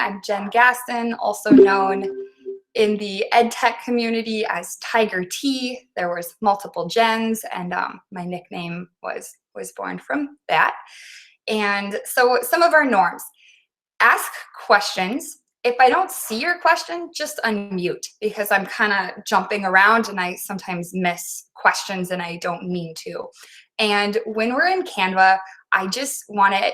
I'm Jen Ghastin, also known in the ed tech community as Tiger T. There was multiple Jens, and my nickname was born from that. And so some of our norms: ask questions. If I don't see your question, just unmute, because I'm kind of jumping around and I sometimes miss questions and I don't mean to. And when we're in Canva, I just want to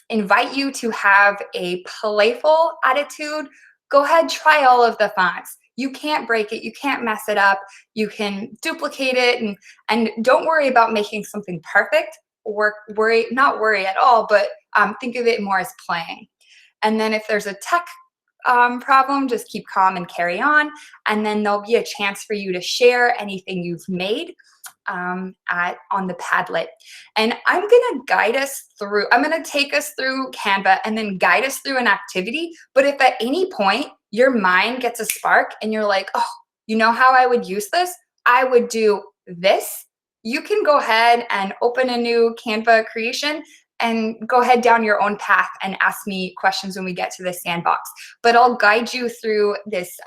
invite you to have a playful attitude. Go ahead, try all of the fonts. You can't break it. You can't mess it up. You can duplicate it, and don't worry about making something perfect. Not worry at all, but think of it more as playing. And then if there's a tech problem, just keep calm and carry on. And then there'll be a chance for you to share anything you've made on the Padlet. And I'm gonna guide us through, I'm gonna take us through Canva and then guide us through an activity. But if at any point your mind gets a spark and you're like, oh, you know how I would use this? I would do this. You can go ahead and open a new Canva creation and go ahead down your own path and ask me questions when we get to the sandbox. But I'll guide you through this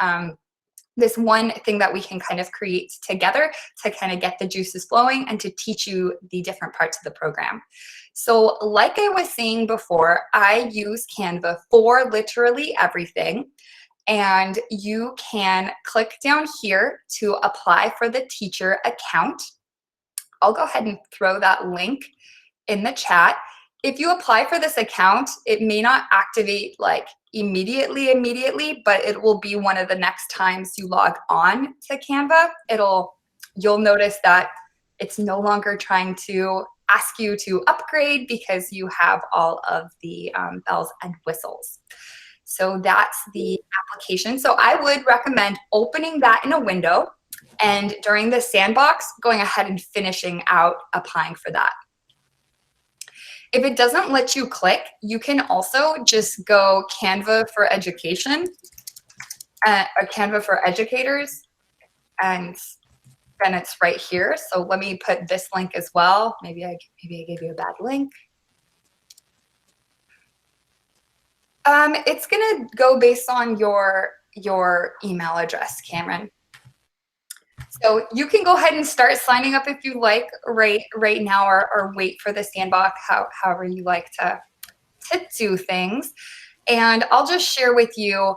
this one thing that we can kind of create together to kind of get the juices flowing and to teach you the different parts of the program. So like I was saying before, I use Canva for literally everything. And you can click down here to apply for the teacher account. I'll go ahead and throw that link in the chat. If you apply for this account, it may not activate like immediately, but it will be one of the next times you log on to Canva. You'll notice that it's no longer trying to ask you to upgrade because you have all of the bells and whistles. So that's the application. So I would recommend opening that in a window, and during the sandbox, going ahead and finishing out applying for that. If it doesn't let you click, you can also just go Canva for Education or Canva for Educators, and then it's right here. So let me put this link as well. Maybe I gave you a bad link. It's gonna go based on your email address, Cameron. So you can go ahead and start signing up if you like right now, or wait for the sandbox, however you like to do things. And I'll just share with you,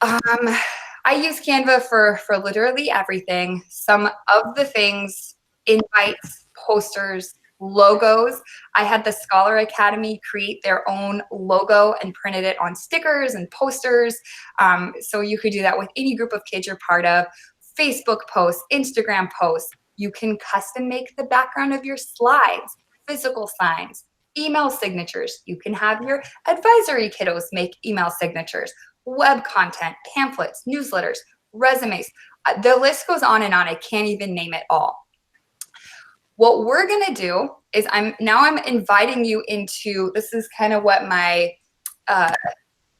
I use Canva for literally everything. Some of the things: invites, posters, logos. I had the Scholar Academy create their own logo and printed it on stickers and posters. So you could do that with any group of kids you're part of. Facebook posts, Instagram posts. You can custom make the background of your slides, physical signs, email signatures. You can have your advisory kiddos make email signatures, web content, pamphlets, newsletters, resumes. The list goes on and on. I can't even name it all. What we're gonna do is I'm inviting you into, this is kind of what my,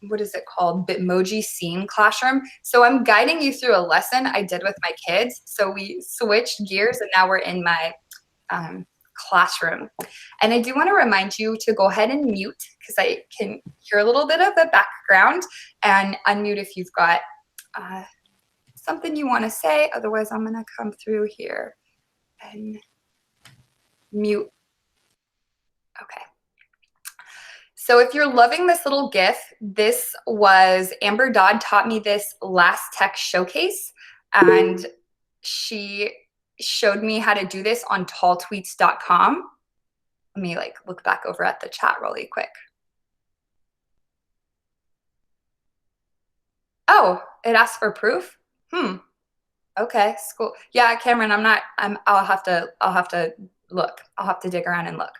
what is it called? Bitmoji scene classroom. So I'm guiding you through a lesson I did with my kids. So we switched gears and now we're in my classroom. And I do want to remind you to go ahead and mute, because I can hear a little bit of the background, and unmute if you've got something you want to say. Otherwise, I'm going to come through here and mute. Okay. So if you're loving this little GIF, this was Amber Dodd taught me this last tech showcase, and she showed me how to do this on talltweets.com. Let me look back over at the chat really quick. Oh, it asked for proof? Okay, cool. Yeah, Cameron, I'll have to look. I'll have to dig around and look.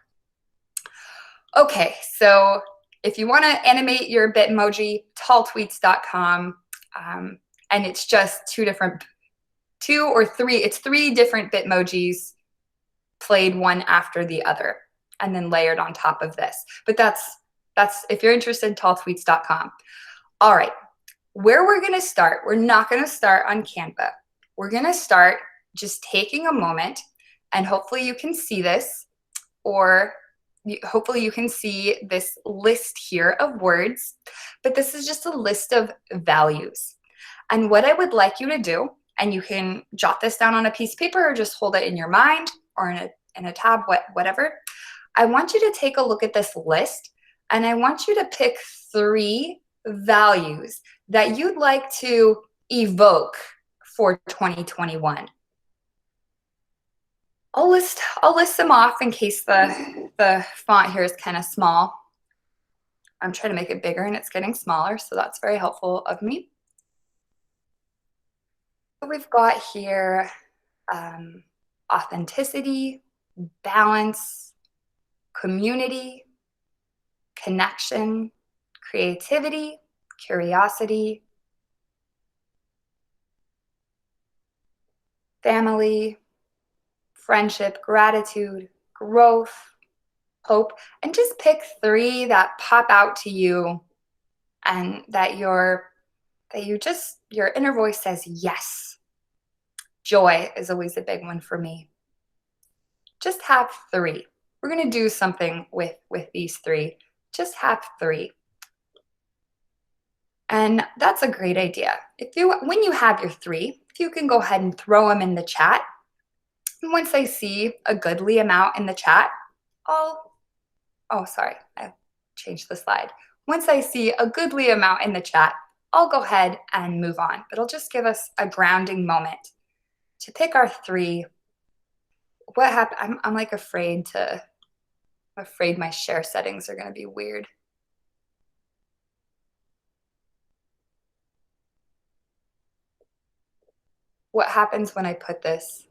Okay, so if you want to animate your Bitmoji, talltweets.com, and it's just it's three different Bitmojis played one after the other and then layered on top of this. But that's if you're interested, talltweets.com. All right, where we're gonna start, we're not gonna start on Canva. We're gonna start just taking a moment, and hopefully you can see this, or hopefully you can see this list here of words, but this is just a list of values. And what I would like you to do, and you can jot this down on a piece of paper or just hold it in your mind or in a tab, whatever. I want you to take a look at this list, and I want you to pick 3 values that you'd like to evoke for 2021. I'll list them off in case the font here is kind of small. I'm trying to make it bigger and it's getting smaller, so that's very helpful of me. We've got here authenticity, balance, community, connection, creativity, curiosity, family, friendship, gratitude, growth, hope, and just pick 3 that pop out to you and that your inner voice says yes. Joy is always a big one for me. Just have 3. We're going to do something with these 3. Just have 3. And that's a great idea. When you have your 3, if you can go ahead and throw them in the chat. And once I see a goodly amount in the chat, sorry, I changed the slide. Once I see a goodly amount in the chat, I'll go ahead and move on. But it'll just give us a grounding moment to pick our 3. What happened? I'm like afraid my share settings are going to be weird. What happens when I put this?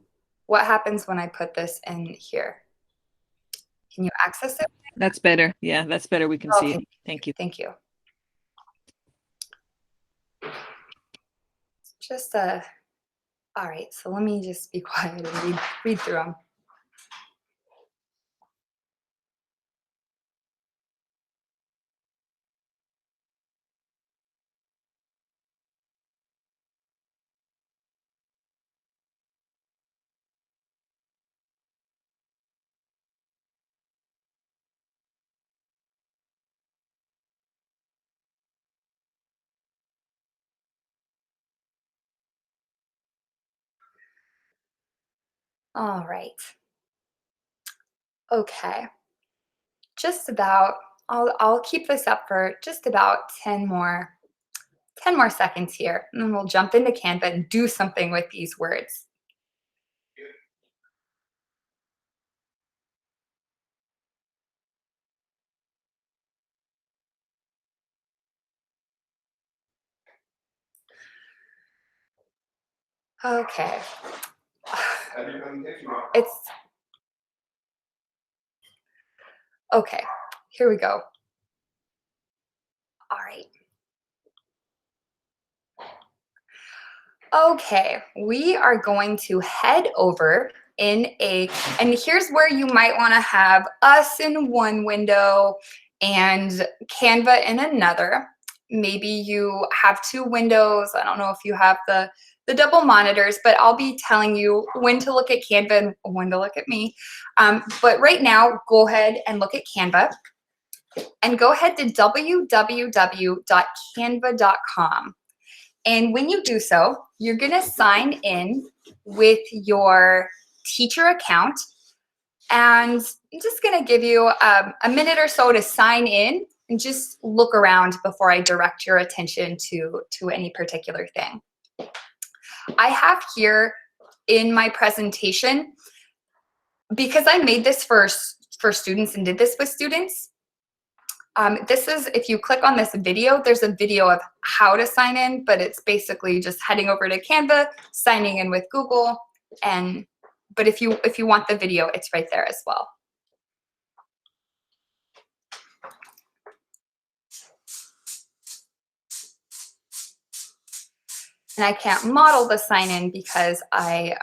What happens when I put this in here? Can you access it? That's better. Yeah, that's better. We can see it. Thank you. Thank you. All right, so let me just be quiet and read through them. All right. Okay. Just about, I'll keep this up for just about 10 more seconds here, and then we'll jump into Canva and do something with these words. Okay. Okay, here we go. All right. Okay, we are going to head over and here's where you might want to have us in one window and Canva in another. Maybe you have 2 windows. I don't know if you have the double monitors, but I'll be telling you when to look at Canva and when to look at me. But right now, go ahead and look at Canva and go ahead to www.canva.com. And when you do so, you're going to sign in with your teacher account. And I'm just going to give you a minute or so to sign in and just look around before I direct your attention to any particular thing. I have here in my presentation, because I made this for students and did this with students, this is, if you click on this video, there's a video of how to sign in, but it's basically just heading over to Canva, signing in with Google, but if you want the video, it's right there as well. And I can't model the sign in because I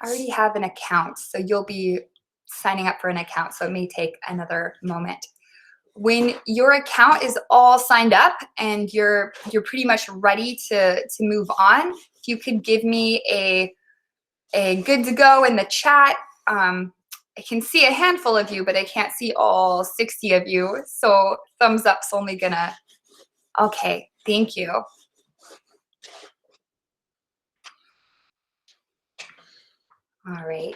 already have an account, so you'll be signing up for an account, so it may take another moment. When your account is all signed up and you're pretty much ready to move on, if you could give me a good to go in the chat, I can see a handful of you, but I can't see all 60 of you. So thumbs up's only gonna, okay, thank you. All right.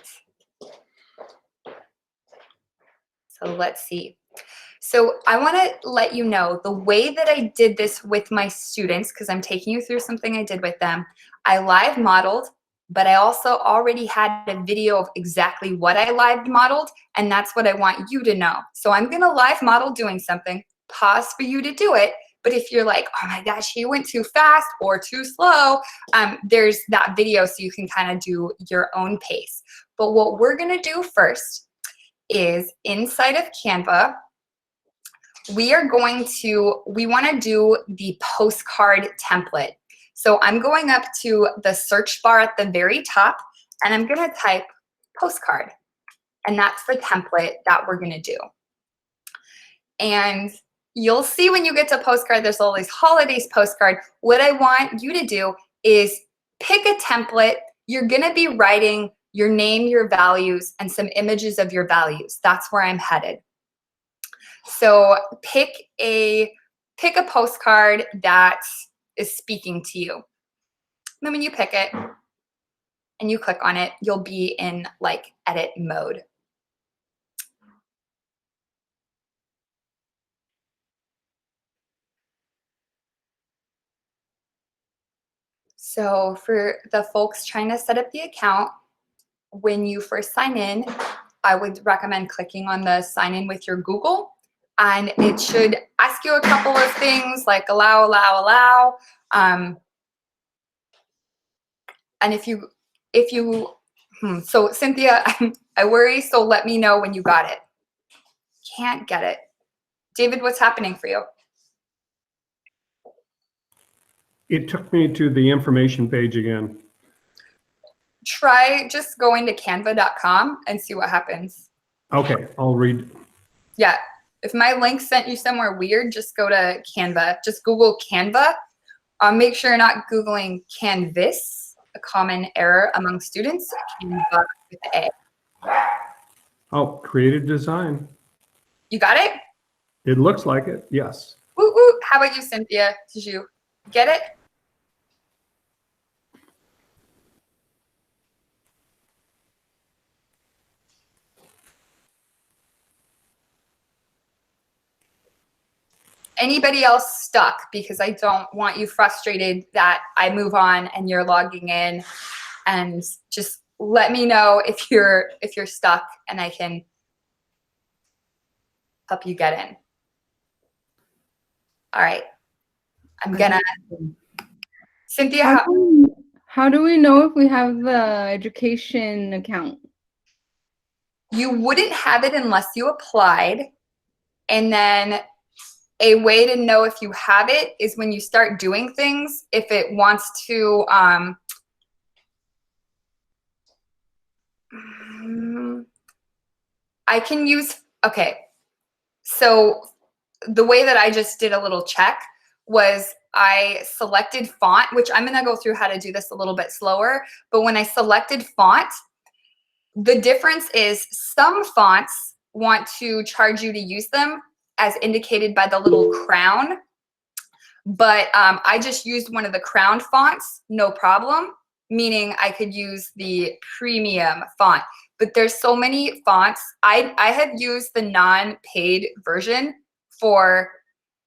So let's see. So I want to let you know the way that I did this with my students, because I'm taking you through something I did with them. I live modeled, but I also already had a video of exactly what I live modeled, and that's what I want you to know. So I'm going to live model doing something, pause for you to do it. But if you're like, oh my gosh, he went too fast or too slow, there's that video so you can kind of do your own pace. But what we're going to do first is inside of Canva, we want to do the postcard template. So I'm going up to the search bar at the very top, and I'm going to type postcard. And that's the template that we're going to do. And you'll see when you get to postcard, there's all these holidays postcard. What I want you to do is pick a template. You're going to be writing your name, your values, and some images of your values. That's where I'm headed. So pick a postcard that is speaking to you. And then when you pick it and you click on it, you'll be in like edit mode. So for the folks trying to set up the account, when you first sign in, I would recommend clicking on the sign in with your Google, and it should ask you a couple of things like allow. And so Cynthia, I worry, so let me know when you got it. Can't get it. David, what's happening for you? It took me to the information page again. Try just going to canva.com and see what happens. Okay, I'll read. Yeah, if my link sent you somewhere weird, just go to Canva. Just Google Canva. Make sure you're not Googling Canvas, a common error among students. Canva with A. Oh, creative design. You got it? It looks like it, yes. Woo, woo. How about you, Cynthia? Did you get it? Anybody else stuck? Because I don't want you frustrated that I move on and you're logging in, and just let me know if you're stuck and I can help you get in. All right. I'm gonna, Cynthia. How do we know if we have the education account? You wouldn't have it unless you applied. And then a way to know if you have it is when you start doing things, if it wants to, I can use, okay. So the way that I just did a little check was I selected font, which I'm gonna go through how to do this a little bit slower. But when I selected font, the difference is some fonts want to charge you to use them as indicated by the little crown. But I just used one of the crown fonts, no problem, meaning I could use the premium font. But there's so many fonts. I have used the non-paid version for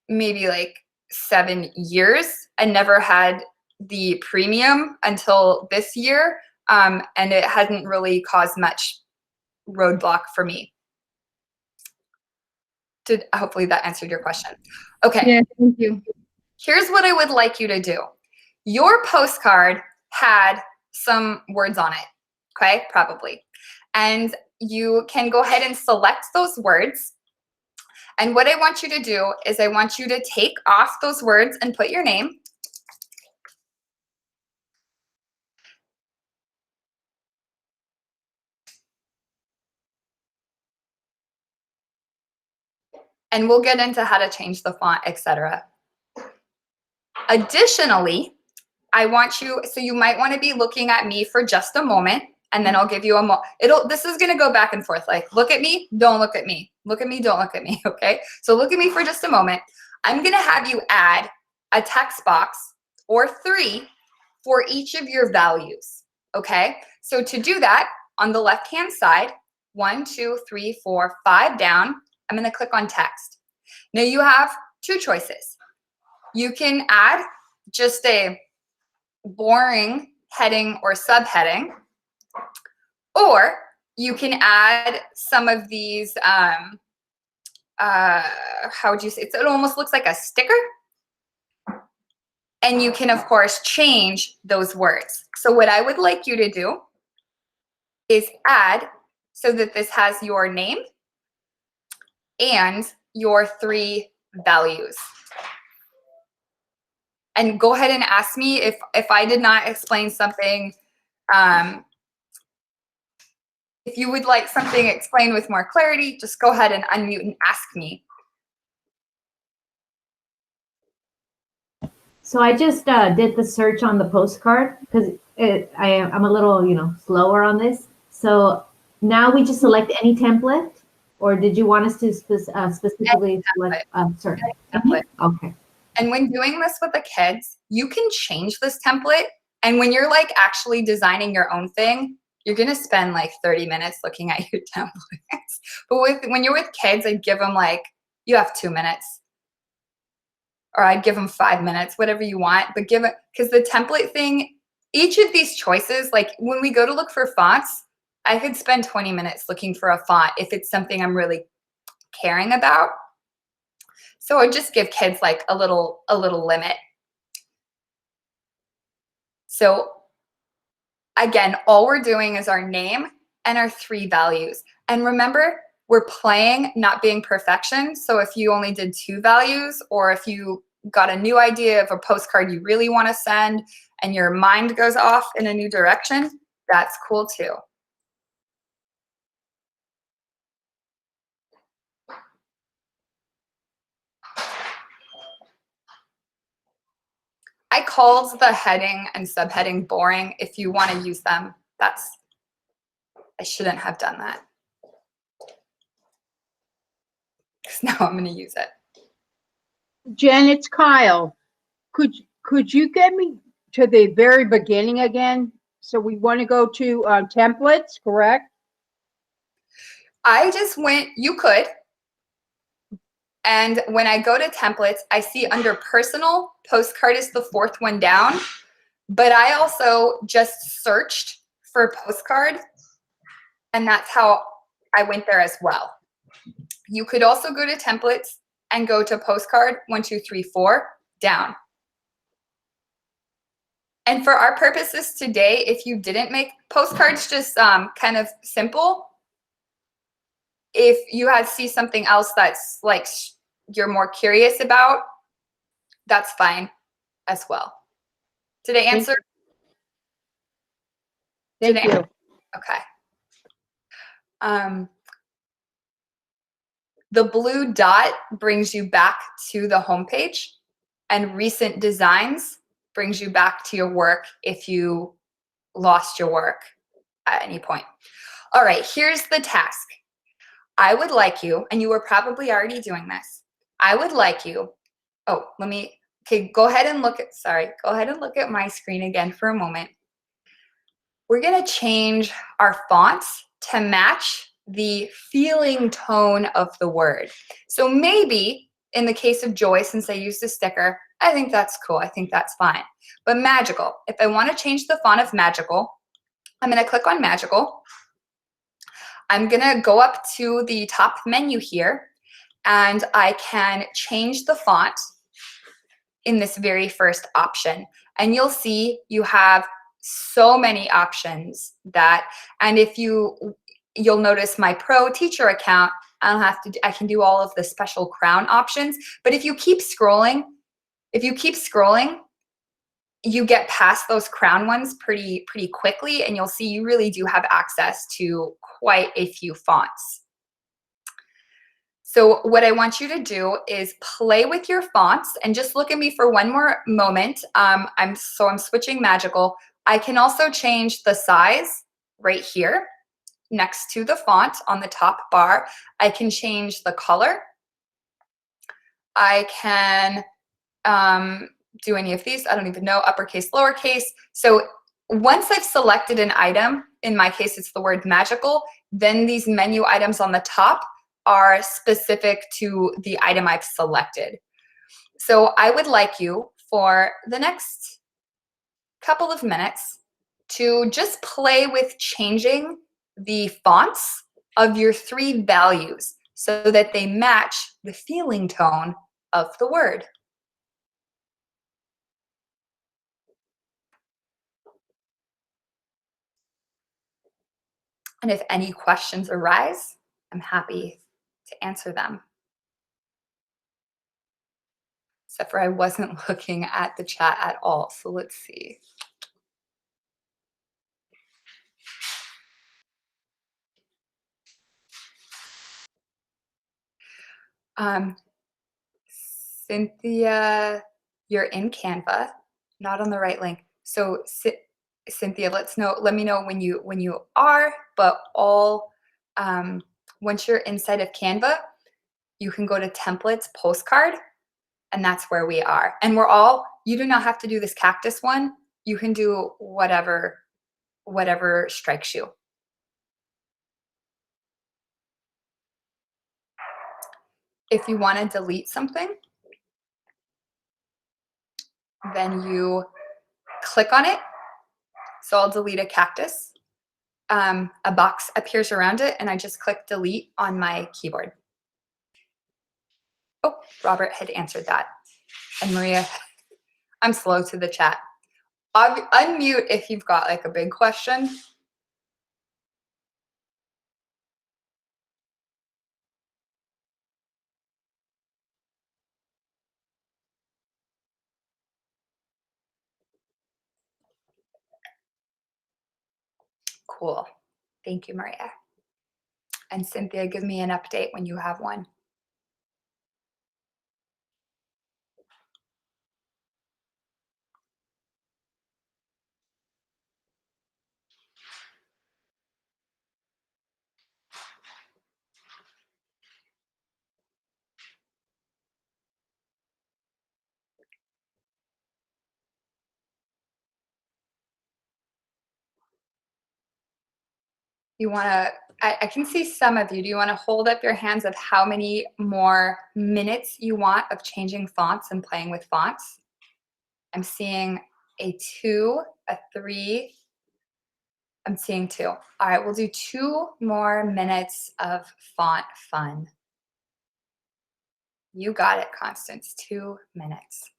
maybe like 7 years and never had the premium until this year. And it hasn't really caused much roadblock for me. Hopefully that answered your question. Okay. Yeah, thank you. Here's what I would like you to do. Your postcard had some words on it, okay? Probably. And you can go ahead and select those words. And what I want you to do is I want you to take off those words and put your name. And we'll get into how to change the font, etc. Additionally, I want you, so you might want to be looking at me for just a moment and then I'll give you this is gonna go back and forth, like, look at me, don't look at me. Look at me, don't look at me, okay? So look at me for just a moment. I'm gonna have you add a text box or 3 for each of your values, okay? So to do that, on the left-hand side, 1, 2, 3, 4, 5 down, I'm gonna click on text. Now you have 2 choices. You can add just a boring heading or subheading, or you can add some of these, how would you say, it almost looks like a sticker. And you can, of course, change those words. So what I would like you to do is add so that this has your name and your 3 values. And go ahead and ask me if I did not explain something, if you would like something explained with more clarity, just go ahead and unmute and ask me. So I just did the search on the postcard because I'm a little, slower on this. So now we just select any template, or did you want us to specifically select a certain template? Okay. And when doing this with the kids, you can change this template. And when you're like actually designing your own thing, you're gonna spend like 30 minutes looking at your templates. But when you're with kids, I'd give them like, you have 2 minutes. Or I'd give them 5 minutes, whatever you want, but give it, because the template thing, each of these choices, like when we go to look for fonts, I could spend 20 minutes looking for a font if it's something I'm really caring about. So I'd just give kids like a little limit. So again, all we're doing is our name and our 3 values. And remember, we're playing, not being perfection. So if you only did 2 values, or if you got a new idea of a postcard you really want to send and your mind goes off in a new direction, that's cool too. I called the heading and subheading boring. If you want to use them, I shouldn't have done that. Because now I'm going to use it. Jen, it's Kyle. Could you get me to the very beginning again? So we want to go to templates, correct? I just went, you could. And when I go to templates, I see under personal, postcard is the 4th one down. But I also just searched for postcard. And that's how I went there as well. You could also go to templates and go to postcard 1, 2, 3, 4 down. And for our purposes today, if you didn't make postcards just kind of simple, if you see something else that's like you're more curious about, that's fine as well. Did I answer? Thank you. Okay. The blue dot brings you back to the home page, and recent designs brings you back to your work if you lost your work at any point. All right, here's the task. I would like you, and you were probably already doing this, I would like you, okay, go ahead and look at my screen again for a moment. We're gonna change our fonts to match the feeling tone of the word. So maybe in the case of Joy, since I used a sticker, I think that's cool. I think that's fine. But magical, if I want to change the font of magical, I'm going to click on magical. I'm going to go up to the top menu here, and I can change the font in this very first option. And you'll see you have so many options and if you'll notice my pro teacher account, I can do all of the special crown options. But if you keep scrolling, you get past those crown ones pretty quickly, and you'll see you really do have access to quite a few fonts. So what I want you to do is play with your fonts and just look at me for one more moment. I'm switching magical. I can also change the size right here next to the font on the top bar, I can change the color. I can do any of these. I don't even know, uppercase, lowercase. So once I've selected an item, in my case, it's the word magical, then these menu items on the top are specific to the item I've selected. So I would like you for the next couple of minutes to just play with changing the fonts of your 3 values so that they match the feeling tone of the word. And if any questions arise, I'm happy to answer them. Except for I wasn't looking at the chat at all, so let's see. Cynthia, you're in Canva, not on the right link. So Cynthia, let me know when you are, but once you're inside of Canva, you can go to templates, postcard, and that's where we are. And you do not have to do this cactus one. You can do whatever strikes you. If you want to delete something, then you click on it. So I'll delete a cactus. A box appears around it, and I just click delete on my keyboard. Oh, Robert had answered that. And Maria, I'm slow to the chat. Unmute if you've got like a big question. Cool. Thank you, Maria. And Cynthia, give me an update when you have one. You want to, I can see some of you. Do you want to hold up your hands of how many more minutes you want of changing fonts and playing with fonts? I'm seeing a 2, a 3. I'm seeing 2. All right, we'll do 2 more minutes of font fun. You got it, Constance, 2 minutes.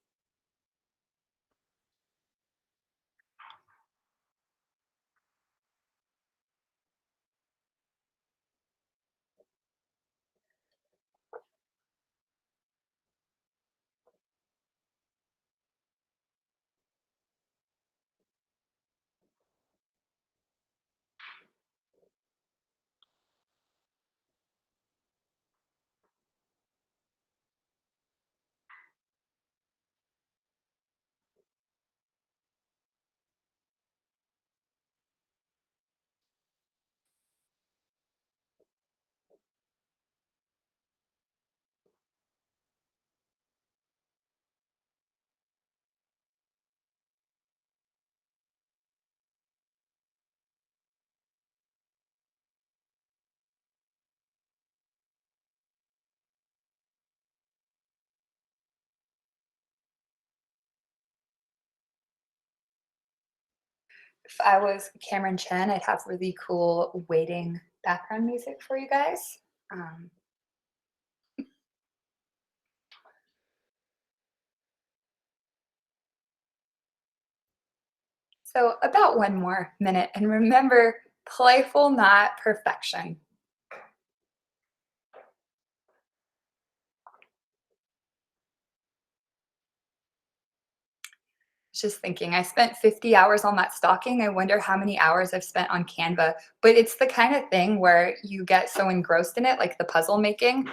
If I was Cameron Chen, I'd have really cool waiting background music for you guys. So about 1 more minute. And remember, playful, not perfection. Just thinking, I spent 50 hours on that stocking. I wonder how many hours I've spent on Canva. But it's the kind of thing where you get so engrossed in it, like the puzzle making,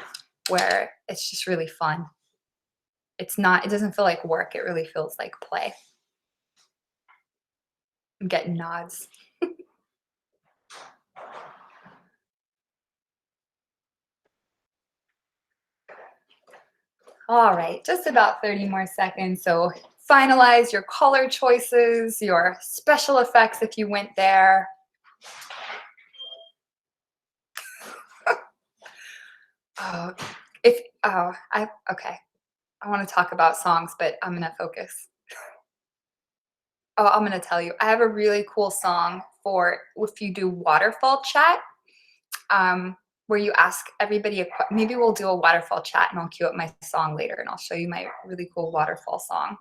where it's just really fun. It doesn't feel like work. It really feels like play. I'm getting nods. All right, just about 30 more seconds. So finalize your color choices, your special effects if you went there. Okay. I want to talk about songs, but I'm gonna focus. Oh, I'm gonna tell you, I have a really cool song for if you do waterfall chat, where you ask everybody maybe we'll do a waterfall chat and I'll cue up my song later and I'll show you my really cool waterfall song.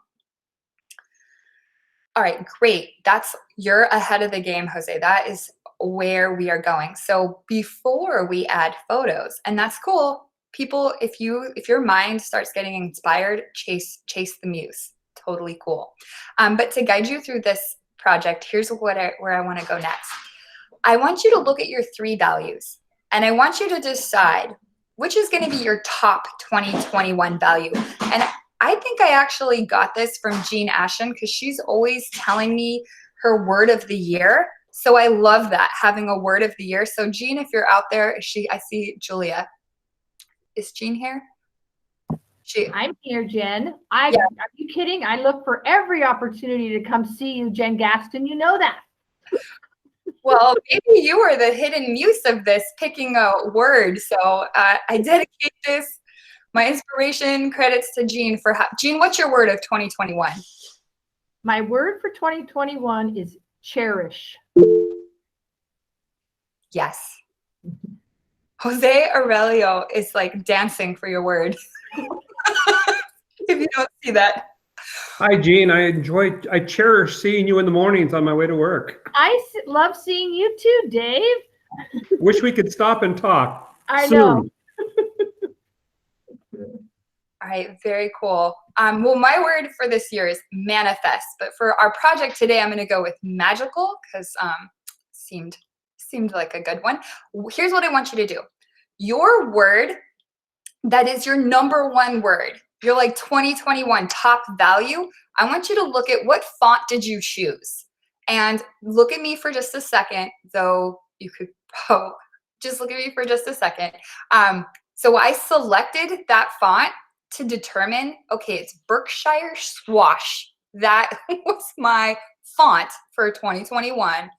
All right, great. You're ahead of the game, Jose. That is where we are going. So before we add photos, and that's cool. People, if your mind starts getting inspired, chase the muse. Totally cool. But to guide you through this project, here's where I want to go next. I want you to look at your 3 values, and I want you to decide which is going to be your top 2021 value. And I think I actually got this from Jean Ashen because she's always telling me her word of the year. So I love that, having a word of the year. So Jean, if you're out there, I see Julia. Is Jean here? I'm here, Jen. Are you kidding? I look for every opportunity to come see you, Jen Ghastin. You know that. Well, maybe you were the hidden muse of this, picking a word. So I dedicate this. My inspiration credits to Jean for Jean, what's your word of 2021? My word for 2021 is cherish. Yes. Jose Aurelio is like dancing for your word. If you don't see that. Hi, Jean. I cherish seeing you in the mornings on my way to work. I love seeing you too, Dave. Wish we could stop and talk. I soon. know. All right, very cool. Well, my word for this year is manifest, but for our project today, I'm going to go with magical because seemed like a good one. Here's what I want you to do. Your word that is your number 1 word, your like 2021 top value, I want you to look at what font did you choose? And look at me for just a second, though you could just look at me for just a second. So I selected that font to determine, okay, it's Berkshire Swash. That was my font for 2021.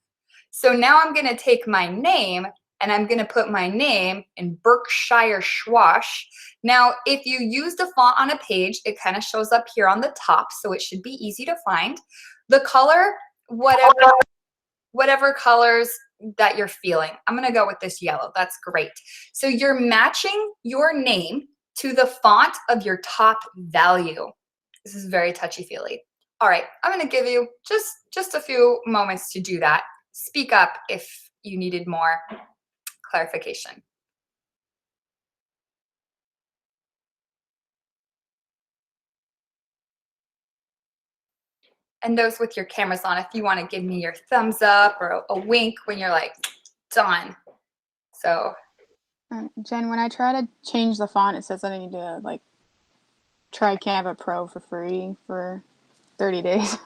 So now I'm going to take my name and I'm going to put my name in Berkshire Swash. Now, if you use the font on a page, it kind of shows up here on the top, so it should be easy to find. The color, whatever colors that you're feeling. I'm going to go with this yellow. That's great. So you're matching your name to the font of your top value. This is very touchy-feely. All right, I'm going to give you just a few moments to do that. Speak up if you needed more clarification. And those with your cameras on, if you want to give me your thumbs up or a wink when you're like, done. So. Jen, when I try to change the font, it says that I need to like try Canva Pro for free for 30 days.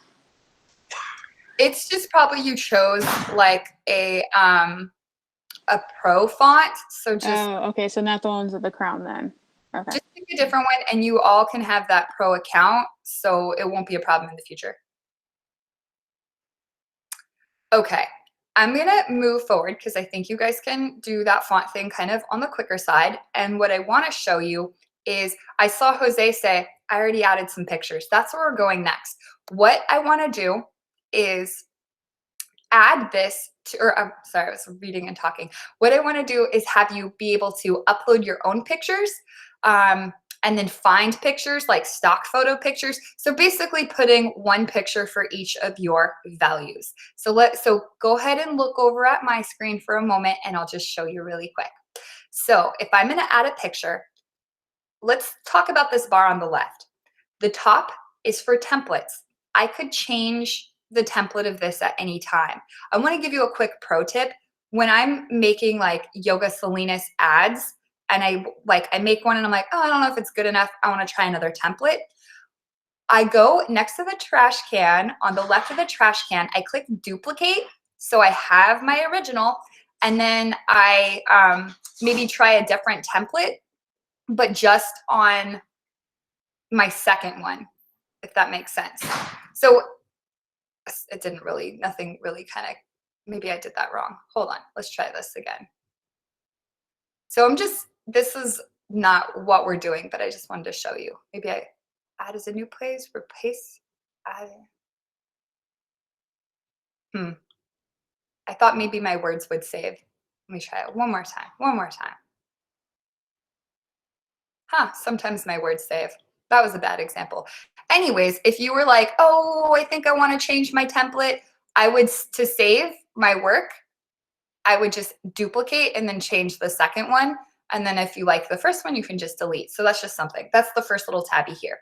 It's just probably you chose like a pro font. So just. Oh, okay. So not the ones with the crown then. Okay. Just pick a different one and you all can have that pro account. So it won't be a problem in the future. Okay. I'm going to move forward because I think you guys can do that font thing kind of on the quicker side. And what I want to show you is I saw Jose say, I already added some pictures. That's where we're going next. What I want to do is add this to, or I'm sorry, I was reading and talking. What I want to do is have you be able to upload your own pictures and then find pictures like stock photo pictures. So basically putting one picture for each of your values. So go ahead and look over at my screen for a moment and I'll just show you really quick. So if I'm going to add a picture, let's talk about this bar on the left. The top is for templates. I could change the template of this at any time. I want to give you a quick pro tip. When I'm making like Yoga Salinas ads, and I make one and I'm like, oh, I don't know if it's good enough. I want to try another template. I go next to the trash can, on the left of the trash can, I click duplicate. So I have my original, and then I maybe try a different template, but just on my second one, if that makes sense. So it didn't really, nothing really kind of, maybe I did that wrong. Hold on, let's try this again. So this is not what we're doing, but I just wanted to show you. Maybe I add as a new place, replace, add. I thought maybe my words would save. Let me try it one more time. Sometimes my words save. That was a bad example. Anyways, if you were like, oh, I think I want to change my template, to save my work, I would just duplicate and then change the second one. And then if you like the first one, you can just delete. So that's just something. That's the first little tabby here.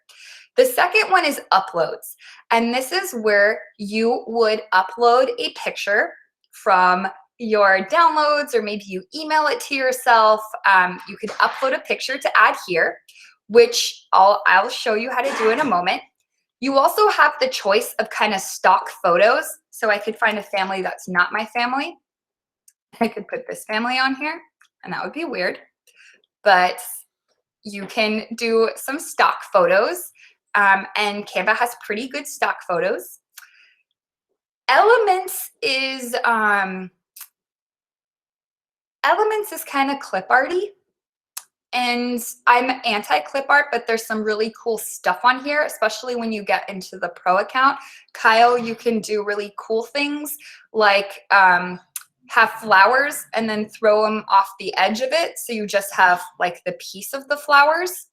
The second one is uploads. And this is where you would upload a picture from your downloads, or maybe you email it to yourself. You can upload a picture to add here, which I'll show you how to do in a moment. You also have the choice of kind of stock photos. So I could find a family that's not my family. I could put this family on here, and that would be weird. But you can do some stock photos, and Canva has pretty good stock photos. Elements is kind of clip arty, and I'm anti-clip art, but there's some really cool stuff on here, especially when you get into the pro account. Kyle, you can do really cool things like have flowers and then throw them off the edge of it, so you just have like the piece of the flowers.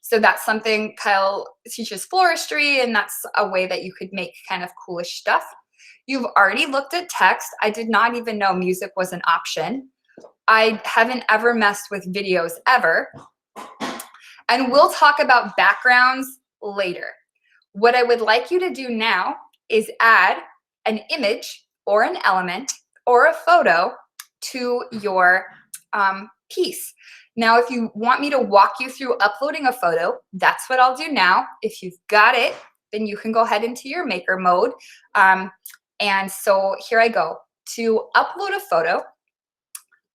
So that's something Kyle teaches floristry, and that's a way that you could make kind of coolish stuff. You've already looked at text. I did not even know music was an option. I haven't ever messed with videos ever. And we'll talk about backgrounds later. What I would like you to do now is add an image or an element or a photo to your piece. Now, if you want me to walk you through uploading a photo, that's what I'll do now. If you've got it, then you can go ahead into your maker mode. And so here I go. To upload a photo,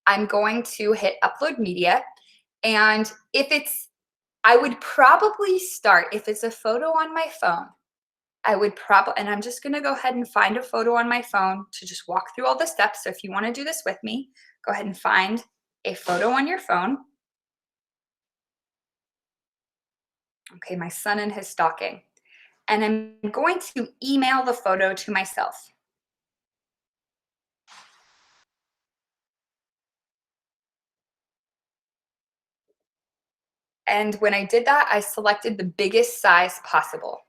I'm going to hit upload media. And I would probably start, if it's a photo on my phone, and I'm just going to go ahead and find a photo on my phone to just walk through all the steps. So if you want to do this with me, go ahead and find a photo on your phone. Okay, my son in his stocking. And I'm going to email the photo to myself. And when I did that, I selected the biggest size possible.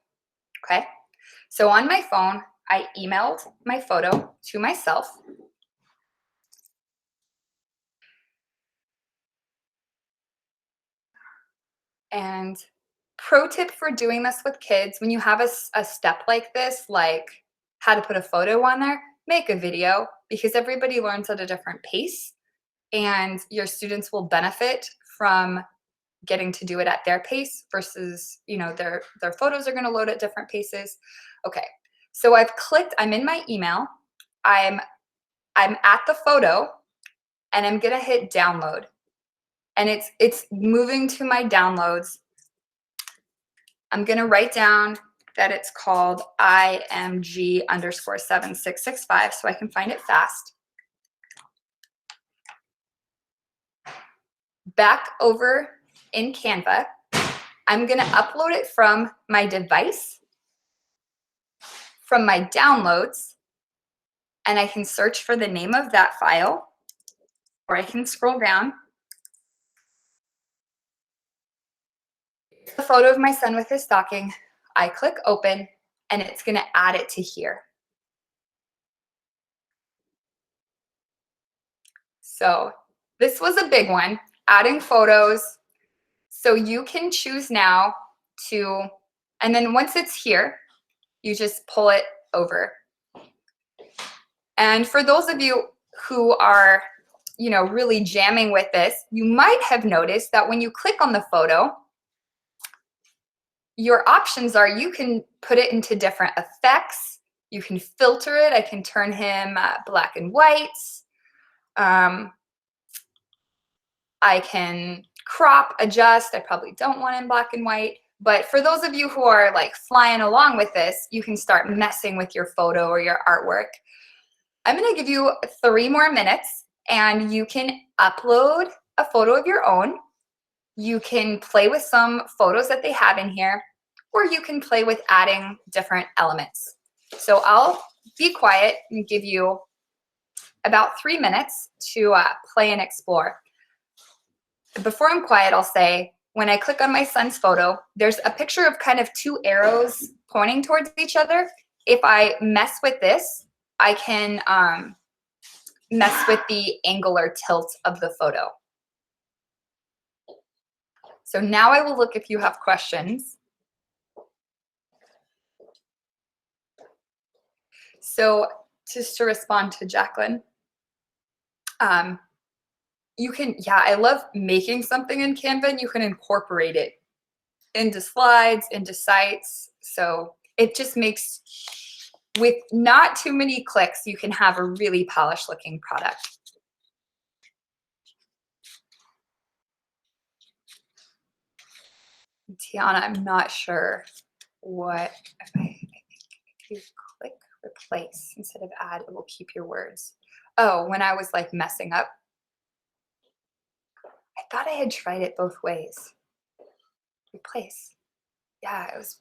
Okay, so on my phone, I emailed my photo to myself. And pro tip for doing this with kids, when you have a step like this, like how to put a photo on there, make a video, because everybody learns at a different pace, and your students will benefit from getting to do it at their pace versus, their photos are going to load at different paces. Okay, so I'm in my email, I'm at the photo, and I'm going to hit download. And it's moving to my downloads. I'm going to write down that it's called IMG_7665 so I can find it fast. Back over in Canva, I'm going to upload it from my device, from my downloads, and I can search for the name of that file, or I can scroll down. The photo of my son with his stocking. I click open, and it's going to add it to here. So this was a big one, adding photos. So you can choose now and then once it's here, you just pull it over. And for those of you who are, really jamming with this, you might have noticed that when you click on the photo, your options are you can put it into different effects. You can filter it. I can turn him black and white. I can crop, adjust. I probably don't want him black and white, But for those of you who are like flying along with this, you can start messing with your photo or your artwork. I'm going to give you 3 more minutes and you can upload a photo of your own. You can play with some photos that they have in here, or you can play with adding different elements. So I'll be quiet and give you about 3 minutes to play and explore. Before I'm quiet, I'll say, when I click on my son's photo, there's a picture of kind of 2 arrows pointing towards each other. If I mess with this, I can mess with the angle or tilt of the photo. So now I will look if you have questions. So just to respond to Jacqueline, you can, yeah, I love making something in Canva and you can incorporate it into slides, into sites. So it just makes, with not too many clicks, you can have a really polished looking product. Tiana, I'm not sure what, if you click replace instead of add, it will keep your words. Oh, when I was like messing up, I thought I had tried it both ways. Replace. Yeah, it was,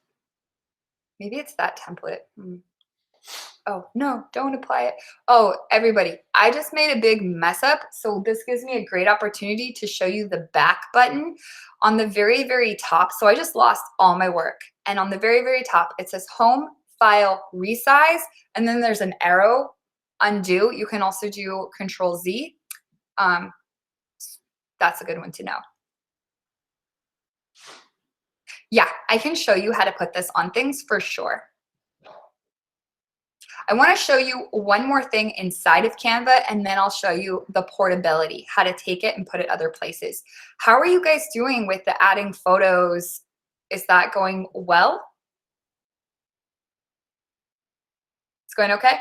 maybe it's that template. Oh, no, don't apply it. Oh, everybody, I just made a big mess up. So this gives me a great opportunity to show you the back button on the very, very top. So I just lost all my work. And on the very, very top, it says home, file, resize. And then there's an arrow, undo. You can also do Control Z. That's a good one to know. Yeah, I can show you how to put this on things for sure. I want to show you one more thing inside of Canva, and then I'll show you the portability, how to take it and put it other places. How are you guys doing with the adding photos? Is that going well? It's going okay?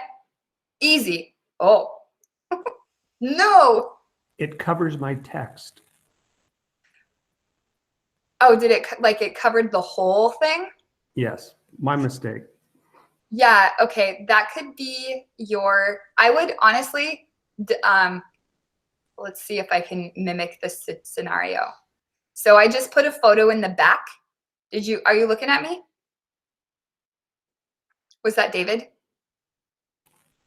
Easy. Oh, no. It covers my text. Oh, did it, like it covered the whole thing? Yes, my mistake. Yeah, okay, that could be your, I would honestly, let's see if I can mimic this scenario. So I just put a photo in the back. Are you looking at me? Was that David?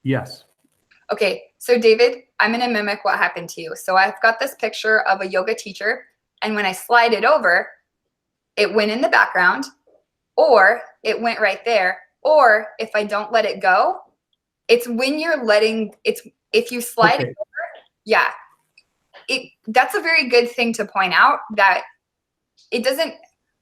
Yes. Okay, so David, I'm gonna mimic what happened to you. So I've got this picture of a yoga teacher, and when I slide it over, it went in the background, or it went right there. Or if I don't let it go, it's when you're letting, if you slide it over, yeah. That's a very good thing to point out, that it doesn't,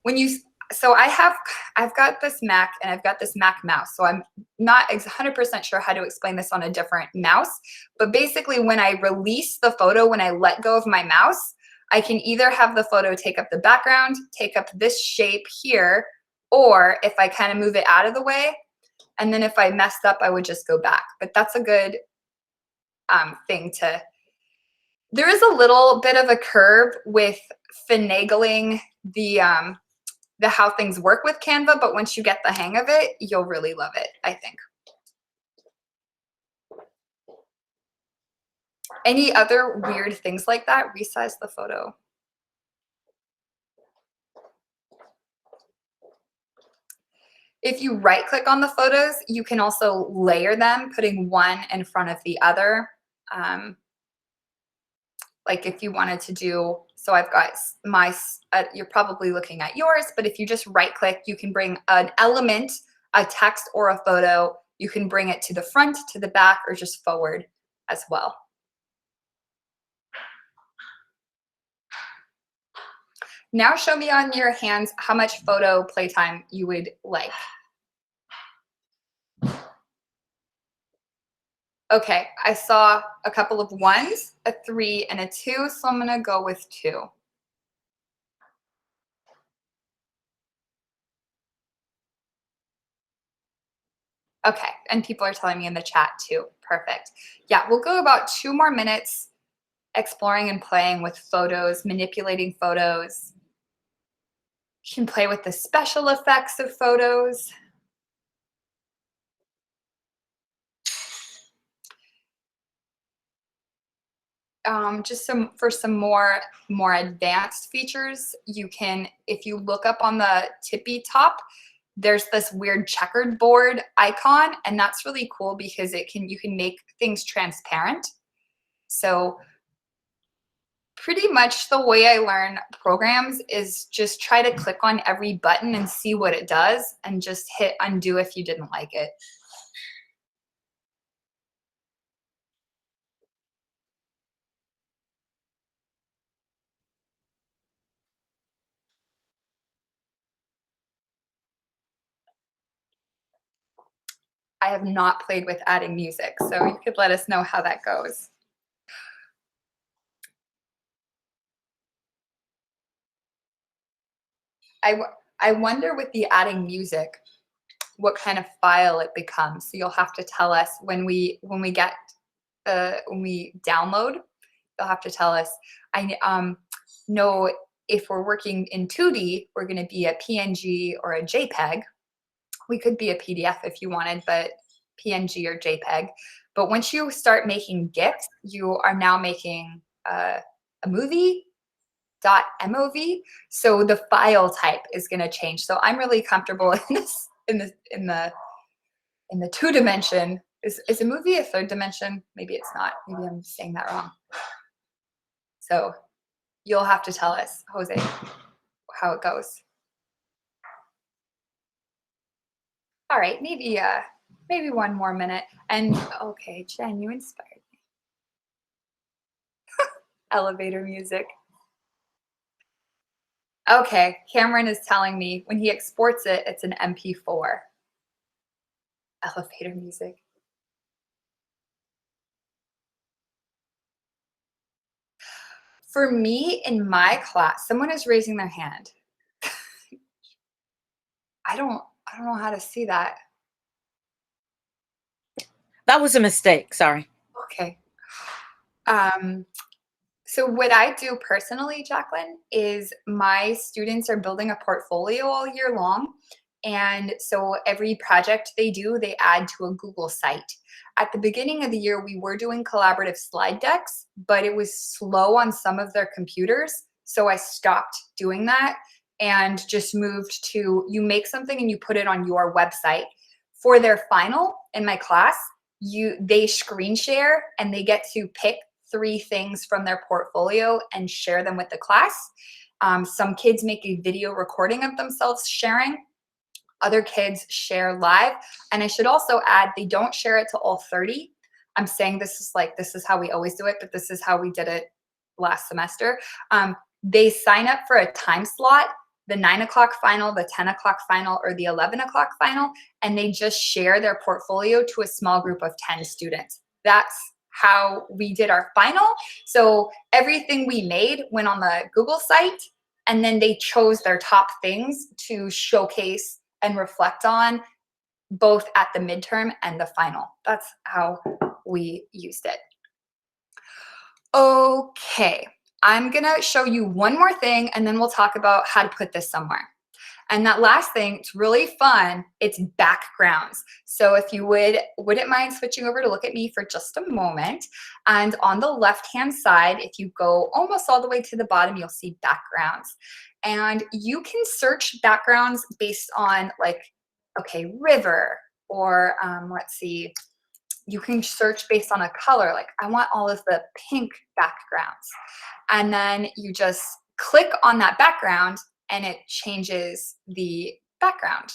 when you, so I've got this Mac and I've got this Mac mouse. So I'm not 100% sure how to explain this on a different mouse, but basically when I release the photo, when I let go of my mouse, I can either have the photo take up the background, take up this shape here, or if I kind of move it out of the way, and then if I messed up, I would just go back. But that's a good thing to, there is a little bit of a curve with finagling the how things work with Canva, but once you get the hang of it, you'll really love it, I think. Any other weird things like that? Resize the photo. If you right click on the photos, you can also layer them, putting one in front of the other. Like if you wanted to do, so I've got my, you're probably looking at yours, but if you just right click, you can bring an element, a text or a photo. You can bring it to the front, to the back, or just forward as well. Now show me on your hands how much photo playtime you would like. Okay, I saw a couple of 1s, a 3, and a 2, so I'm gonna go with 2. Okay, and people are telling me in the chat too. Perfect. Yeah, we'll go about 2 more minutes exploring and playing with photos, manipulating photos. You can play with the special effects of photos. Just for some more advanced features, you can, if you look up on the tippy top, there's this weird checkered board icon, and that's really cool because you can make things transparent. So pretty much the way I learn programs is just try to click on every button and see what it does, and just hit undo if you didn't like it. I have not played with adding music, so you could let us know how that goes. I wonder with the adding music, what kind of file it becomes. So you'll have to tell us when we download. You'll have to tell us. I know if we're working in 2D, we're going to be a PNG or a JPEG. We could be a PDF if you wanted, but PNG or JPEG. But once you start making GIFs, you are now making a movie. .mov, so the file type is going to change. So I'm really comfortable in this in the 2-dimension. Is a movie a 3rd dimension? Maybe it's not. Maybe I'm saying that wrong. So you'll have to tell us, Jose, how it goes. All right, maybe one more minute. And okay, Jen, you inspired me. Elevator music. Okay, Cameron is telling me when he exports it, it's an MP4. Elevator music. For me, in my class, someone is raising their hand. I don't know how to see that. That was a mistake. Sorry. Okay. So what I do personally, Jacqueline, is my students are building a portfolio all year long. And so every project they do, they add to a Google site. At the beginning of the year, we were doing collaborative slide decks, but it was slow on some of their computers. So I stopped doing that and just moved to, you make something and you put it on your website. For their final in my class, they screen share and they get to pick 3 things from their portfolio and share them with the class. Some kids make a video recording of themselves sharing. Other kids share live. And I should also add, they don't share it to all 30. I'm saying this is how we always do it, but this is how we did it last semester. They sign up for a time slot, the 9 o'clock final, the 10 o'clock final, or the 11 o'clock final, and they just share their portfolio to a small group of 10 students. That's how we did our final. So everything we made went on the Google site, and then they chose their top things to showcase and reflect on both at the midterm and the final. That's how we used it. Okay, I'm gonna show you one more thing and then we'll talk about how to put this somewhere. And that last thing, it's really fun, it's backgrounds. So if you wouldn't mind switching over to look at me for just a moment. And on the left-hand side, if you go almost all the way to the bottom, you'll see backgrounds. And you can search backgrounds based on okay, river, or let's see, you can search based on a color. Like I want all of the pink backgrounds. And then you just click on that background and it changes the background.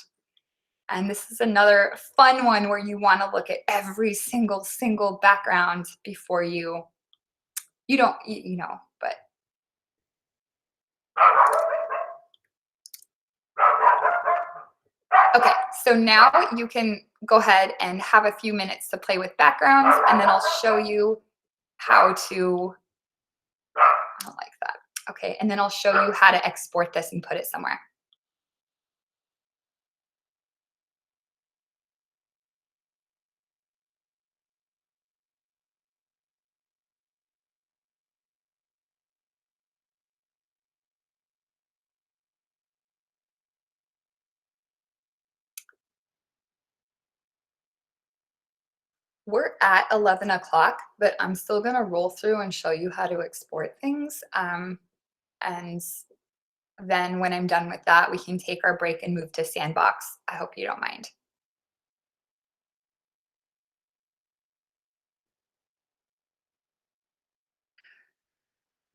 And this is another fun one where you want to look at every single background before you know, but. Okay, so now you can go ahead and have a few minutes to play with backgrounds, and then I'll show you how to, I don't like that. Okay, and then I'll show you how to export this and put it somewhere. we're at 11 o'clock, but I'm still gonna roll through and show you how to export things. And then when I'm done with that, we can take our break and move to Sandbox. I hope you don't mind.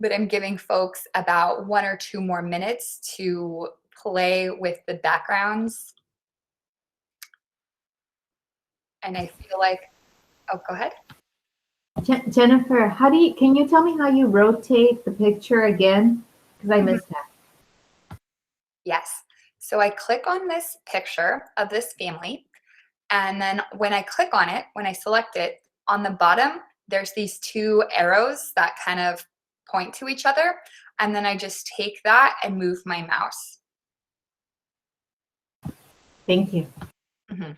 But I'm giving folks about 1 or 2 more minutes to play with the backgrounds. And I feel like, oh, go ahead. Jennifer, can you tell me how you rotate the picture again? Because I missed that. Yes. So I click on this picture of this family. And then when I click on it, when I select it, on the bottom, there's these 2 arrows that kind of point to each other. And then I just take that and move my mouse. Thank you. Mhm.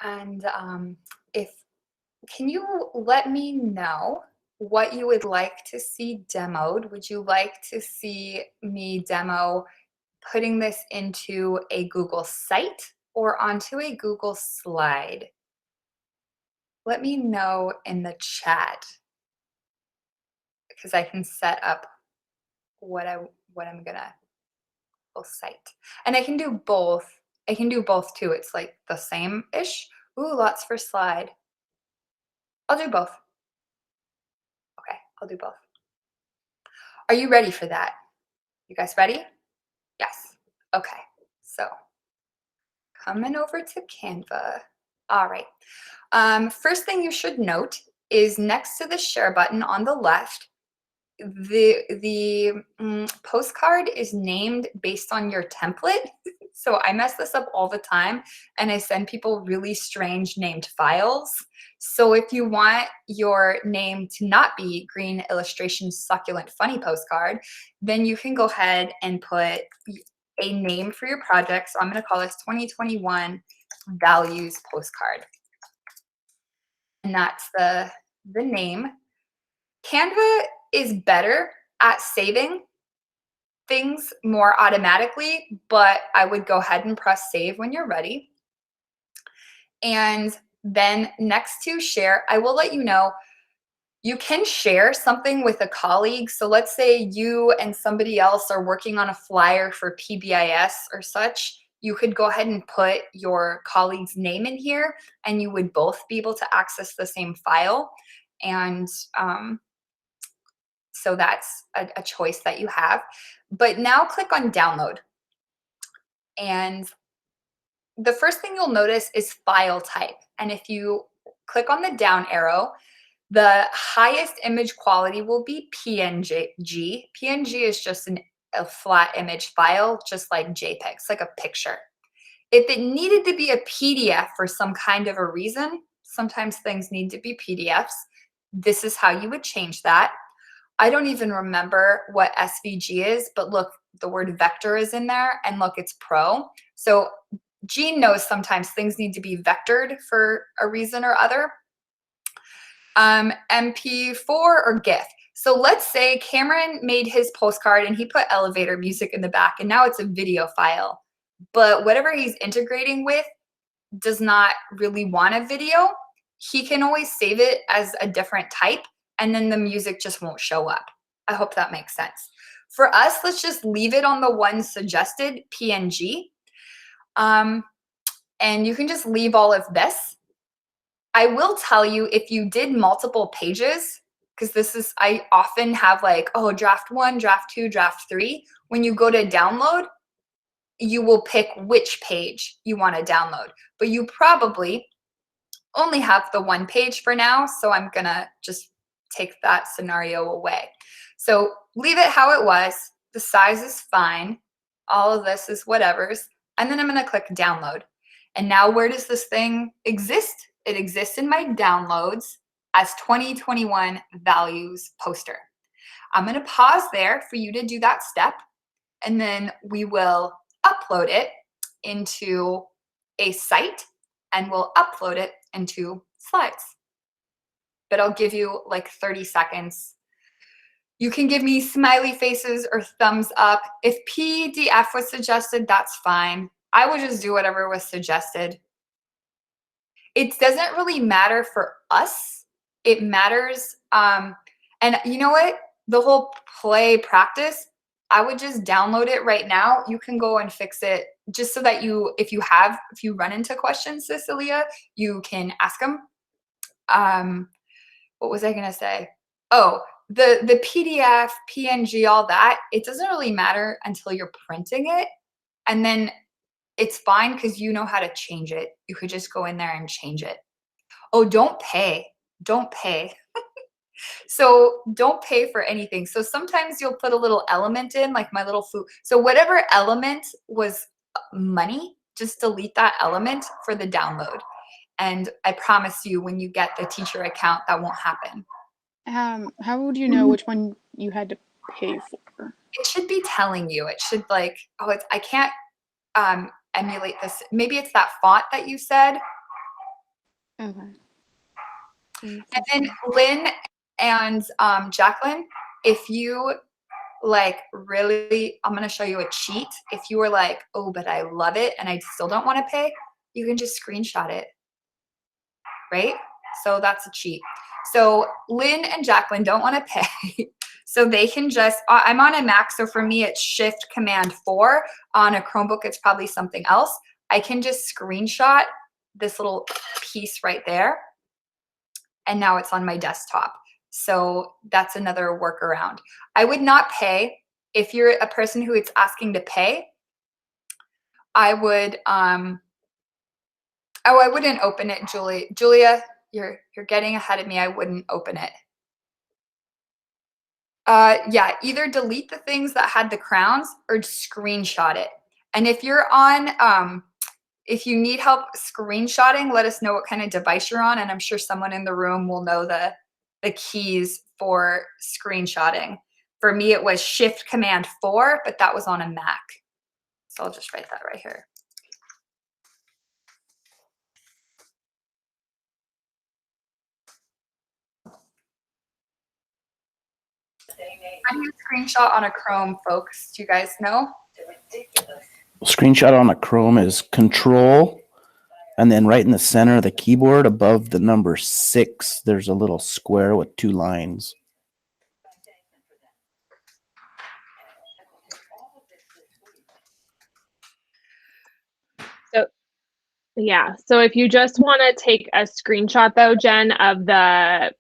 And can you let me know what you would like to see demoed? Would you like to see me demo putting this into a Google site or onto a Google slide? Let me know in the chat because I can set up what I'm gonna site. And I can do both. I can do both too. It's like the same-ish. Ooh, lots for slide. I'll do both. Okay, I'll do both. Are you ready for that? You guys ready? Yes. Okay, so coming over to Canva. All right. First thing you should note is next to the share button on the left, the postcard is named based on your template. So I mess this up all the time and I send people really strange named files. So if you want your name to not be Green Illustration Succulent Funny Postcard, then you can go ahead and put a name for your project. So I'm going to call this 2021 Values Postcard. And that's the name. Canva is better at saving things more automatically, but I would go ahead and press save when you're ready. And then next to share, I will let you know you can share something with a colleague. So let's say you and somebody else are working on a flyer for PBIS or such. You could go ahead and put your colleague's name in here and you would both be able to access the same file. And so that's a choice that you have. But now click on download. And the first thing you'll notice is file type. And if you click on the down arrow, the highest image quality will be PNG. PNG is just a flat image file, just like JPEG. It's like a picture. If it needed to be a PDF for some kind of a reason, sometimes things need to be PDFs, this is how you would change that. I don't even remember what SVG is, but look, the word vector is in there, and look, it's pro. So Jean knows sometimes things need to be vectored for a reason or other. MP4 or GIF. So let's say Cameron made his postcard and he put elevator music in the back, and now it's a video file. But whatever he's integrating with does not really want a video. He can always save it as a different type, and then the music just won't show up. I hope that makes sense. For us, let's just leave it on the one suggested, PNG. And you can just leave all of this. I will tell you, if you did multiple pages, because I often have like, oh, draft 1, draft 2, draft 3. When you go to download, you will pick which page you want to download. But you probably only have the one page for now, so I'm gonna just take that scenario away. So leave it how it was. The size is fine. All of this is whatever's. And then I'm gonna click download. And now where does this thing exist? It exists in my downloads as 2021 values poster. I'm gonna pause there for you to do that step, and then we will upload it into a site and we'll upload it into slides. But I'll give you like 30 seconds. You can give me smiley faces or thumbs up. If PDF was suggested, that's fine. I would just do whatever was suggested. It doesn't really matter for us. It matters. And you know what? The whole play practice, I would just download it right now. You can go and fix it just so that if you run into questions, Cecilia, you can ask them. What was I going to say? Oh, the PDF, PNG, all that, it doesn't really matter until you're printing it. And then it's fine because you know how to change it. You could just go in there and change it. Oh, don't pay. Don't pay. So don't pay for anything. So sometimes you'll put a little element in, like my little food. So whatever element was money, just delete that element for the download. And I promise you, when you get the teacher account, that won't happen. How would you know which one you had to pay for? It should be telling you. It should like, oh, I can't emulate this. Maybe it's that font that you said. Okay. And then Lynn and Jacqueline, if you like really, I'm going to show you a cheat. If you were like, oh, but I love it and I still don't want to pay, you can just screenshot it, right? So that's a cheat. So Lynn and Jacqueline don't want to pay. So they can just, I'm on a Mac, so for me it's Shift Command 4. On a Chromebook, it's probably something else. I can just screenshot this little piece right there. And now it's on my desktop. So that's another workaround. I would not pay. If you're a person who it's asking to pay, I would, oh, I wouldn't open it, Julie. Julia, you're getting ahead of me. I wouldn't open it. Yeah, either delete the things that had the crowns or screenshot it. And if you're on, if you need help screenshotting, let us know what kind of device you're on, and I'm sure someone in the room will know the keys for screenshotting. For me, it was Shift Command 4, but that was on a Mac. So I'll just write that right here. How do you screenshot on a Chrome, folks? Do you guys know? Screenshot on a Chrome is Control, and then right in the center of the keyboard above the number 6, there's a little square with 2 lines. Yeah. So if you just want to take a screenshot though, Jen, of the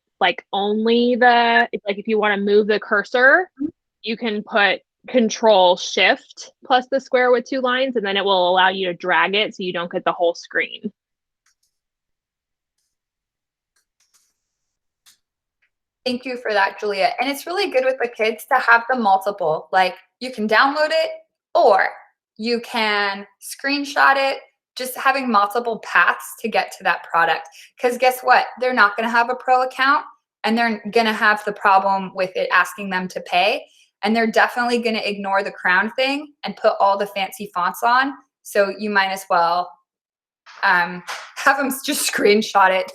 only the if you want to move the cursor, you can put Control Shift plus the square with 2 lines, and then it will allow you to drag it so you don't get the whole screen. Thank you for that, Julia. And it's really good with the kids to have the multiple. Like you can download it or you can screenshot it. Just having multiple paths to get to that product. Because guess what? They're not going to have a pro account and they're going to have the problem with it asking them to pay. And they're definitely going to ignore the crown thing and put all the fancy fonts on. So you might as well have them just screenshot it.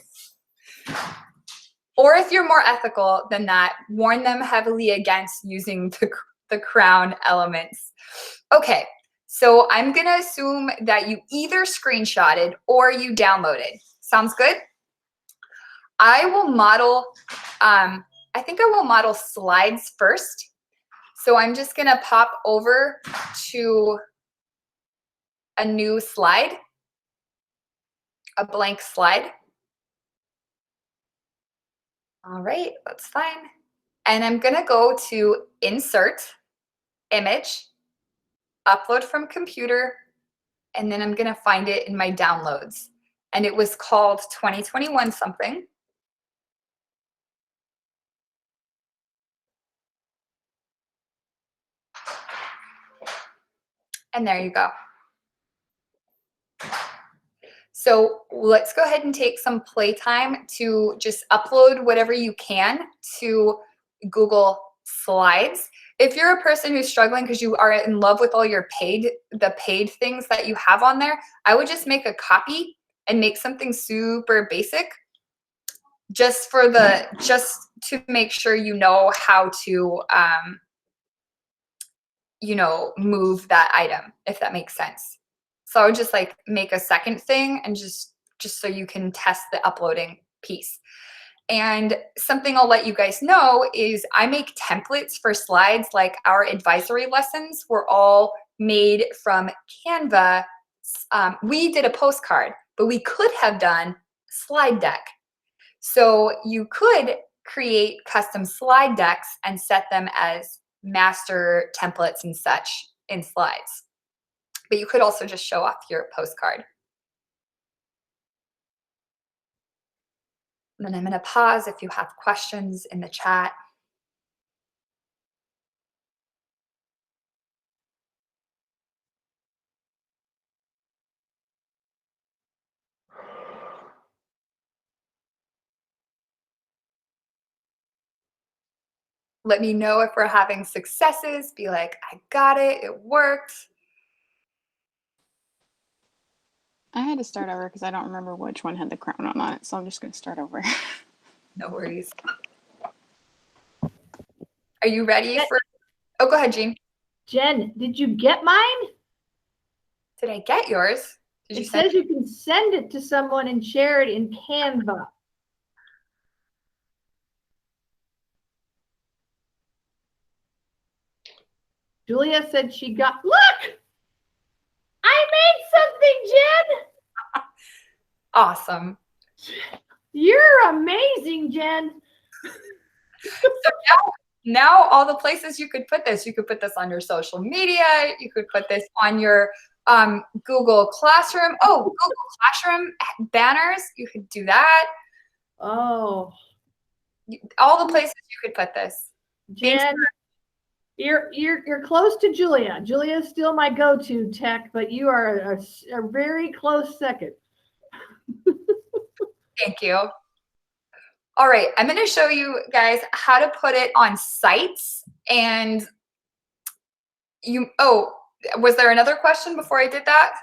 Or if you're more ethical than that, warn them heavily against using the crown elements. Okay. So I'm going to assume that you either screenshotted or you downloaded. Sounds good? I will model, I think I will model slides first. So I'm just going to pop over to a new slide, a blank slide. All right, that's fine. And I'm going to go to Insert, Image, upload from computer, and then I'm gonna find it in my downloads. And it was called 2021 something. And there you go. So let's go ahead and take some playtime to just upload whatever you can to Google Slides. If you're a person who's struggling because you are in love with all your the paid things that you have on there, I would just make a copy and make something super basic just to make sure you know how to move that item, if that makes sense. So I would just like make a second thing and just so you can test the uploading piece. And something I'll let you guys know is I make templates for slides. Like our advisory lessons were all made from Canva. We did a postcard, but we could have done slide deck. So you could create custom slide decks and set them as master templates and such in slides. But you could also just show off your postcard. And then I'm going to pause if you have questions in the chat. Let me know if we're having successes. Be like, I got it. It worked. I had to start over because I don't remember which one had the crown on it, so I'm just going to start over. No worries. Are you ready for? Oh, go ahead, Jean. Jen, did you get mine? Did I get yours? Did you it says you can send it to someone and share it in Canva. Julia said she got, look! I made something, Jen! Awesome. You're amazing, Jen. So now all the places you could put this. You could put this on your social media. You could put this on your Google Classroom. Oh, Google Classroom banners. You could do that. Oh. All the places you could put this. Jen, you're close to Julia. Julia's still my go-to tech, but you are a very close second. Thank you. All right, I'm going to show you guys how to put it on sites. And was there another question before I did that?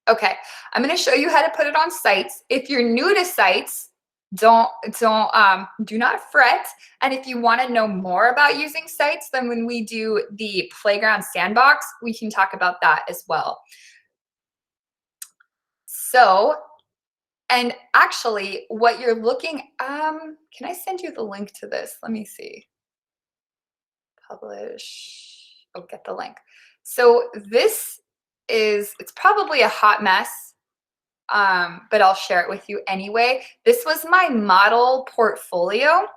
Okay, I'm going to show you how to put it on sites. If you're new to sites, do not fret. And if you want to know more about using sites, then when we do the playground sandbox, we can talk about that as well. So, and actually what you're looking, can I send you the link to this? Let me see. Publish, oh, get the link. So this is, it's probably a hot mess, but I'll share it with you anyway. This was my model portfolio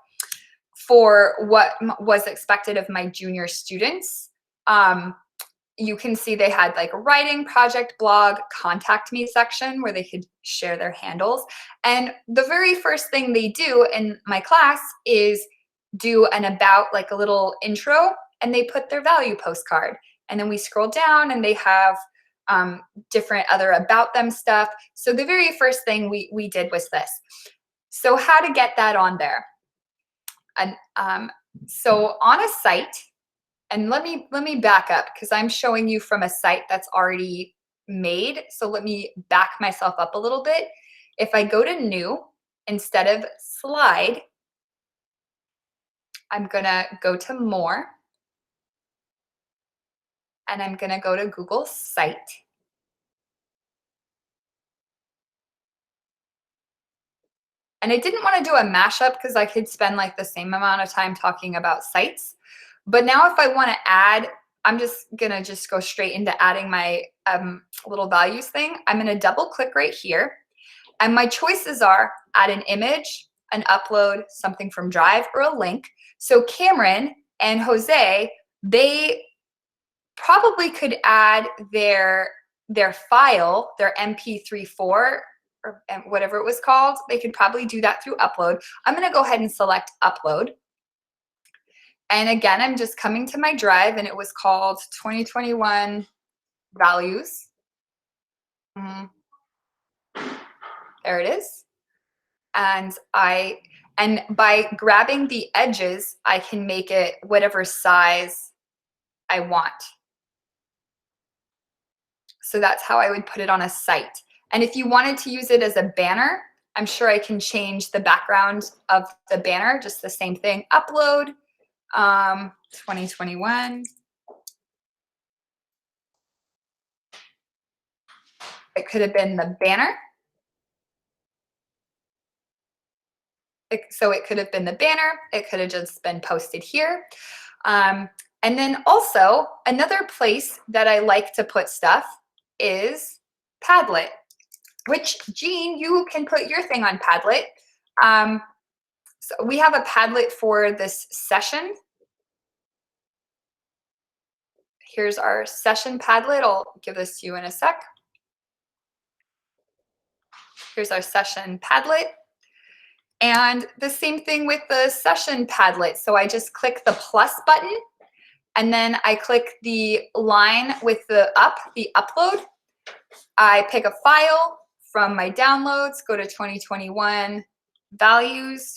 for what was expected of my junior students. You can see they had like a writing, project, blog, contact me section where they could share their handles. And the very first thing they do in my class is do an about, like a little intro, and they put their value postcard. And then we scroll down and they have different other about them stuff. So the very first thing we did was this. So how to get that on there? And so on a site, and let me back up because I'm showing you from a site that's already made. So let me back myself up a little bit. If I go to new instead of slide, I'm going to go to more. And I'm going to go to Google Site. And I didn't want to do a mashup because I could spend like the same amount of time talking about sites. But now if I want to add, I'm just going to just go straight into adding my little values thing. I'm going to double click right here. And my choices are add an image, an upload, something from Drive, or a link. So Cameron and Jose, they probably could add their file, their MP3.4 or whatever it was called. They could probably do that through upload. I'm going to go ahead and select upload. And again, I'm just coming to my drive, and it was called 2021 values. There it is. And by grabbing the edges, I can make it whatever size I want. So that's how I would put it on a site. And if you wanted to use it as a banner, I'm sure I can change the background of the banner, just the same thing. Upload 2021. It could have been the banner. So it could have been the banner. It could have just been posted here. And then also another place that I like to put stuff is Padlet, which Jean, you can put your thing on Padlet. So we have a Padlet for this session. Here's our session Padlet. I'll give this to you in a sec. Here's our session Padlet. And the same thing with the session Padlet. So I just click the plus button, and then I click the line with the upload. I pick a file from my downloads, go to 2021 values.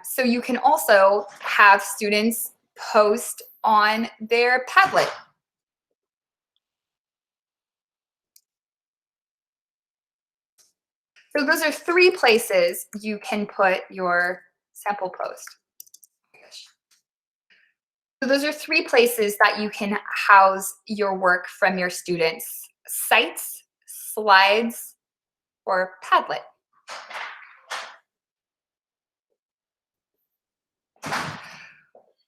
So you can also have students post on their Padlet. So those are 3 places you can put your sample post. So those are 3 places that you can house your work from your students: sites, slides, or Padlet.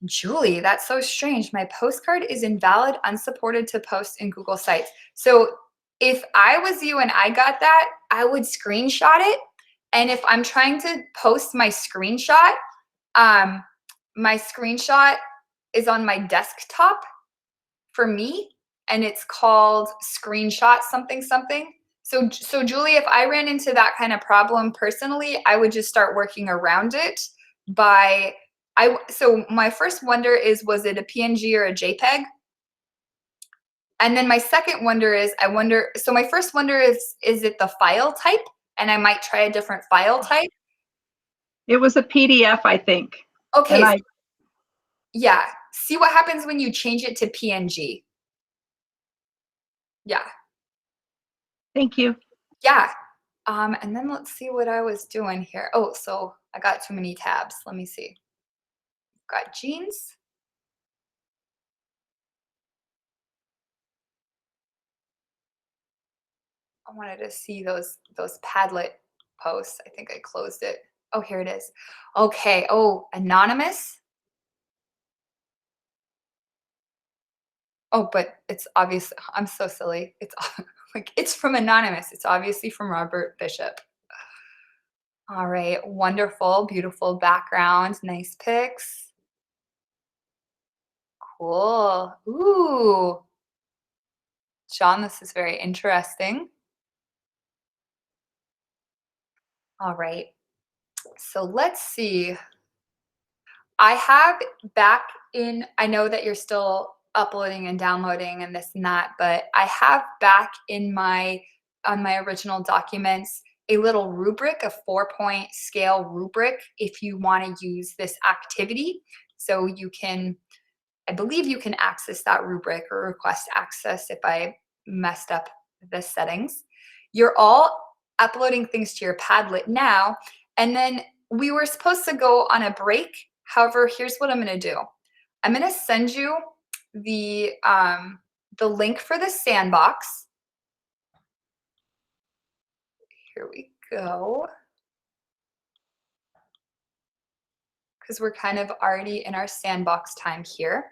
Julie, that's so strange. My postcard is invalid, unsupported to post in Google Sites. So if I was you and I got that, I would screenshot it. And if I'm trying to post my screenshot is on my desktop for me, and it's called screenshot something something. So Julie, if I ran into that kind of problem personally, I would just start working around it by so my first wonder is, was it a PNG or a JPEG? And then my second wonder is, so my first wonder is it the file type? And I might try a different file type. It was a PDF, I think. Okay. Yeah. See what happens when you change it to PNG. Yeah. Thank you. Yeah. And then let's see what I was doing here. Oh, so I got too many tabs. Let me see. Got jeans. I wanted to see those Padlet posts. I think I closed it. Oh, here it is. Okay. Oh, anonymous. Oh, but it's obvious. I'm so silly. It's like, it's from anonymous. It's obviously from Robert Bishop. All right. Wonderful. Beautiful background. Nice pics. Cool. Ooh. John, this is very interesting. All right. So let's see. I have back in, I know that you're still uploading and downloading and this and that, but I have back in on my original documents a little rubric, a 4-point scale rubric, if you want to use this activity. So you can, I believe you can access that rubric or request access if I messed up the settings. You're all uploading things to your Padlet now, and then we were supposed to go on a break. However, here's what I'm going to do. I'm going to send you the link for the sandbox. Here we go. Because we're kind of already in our sandbox time here.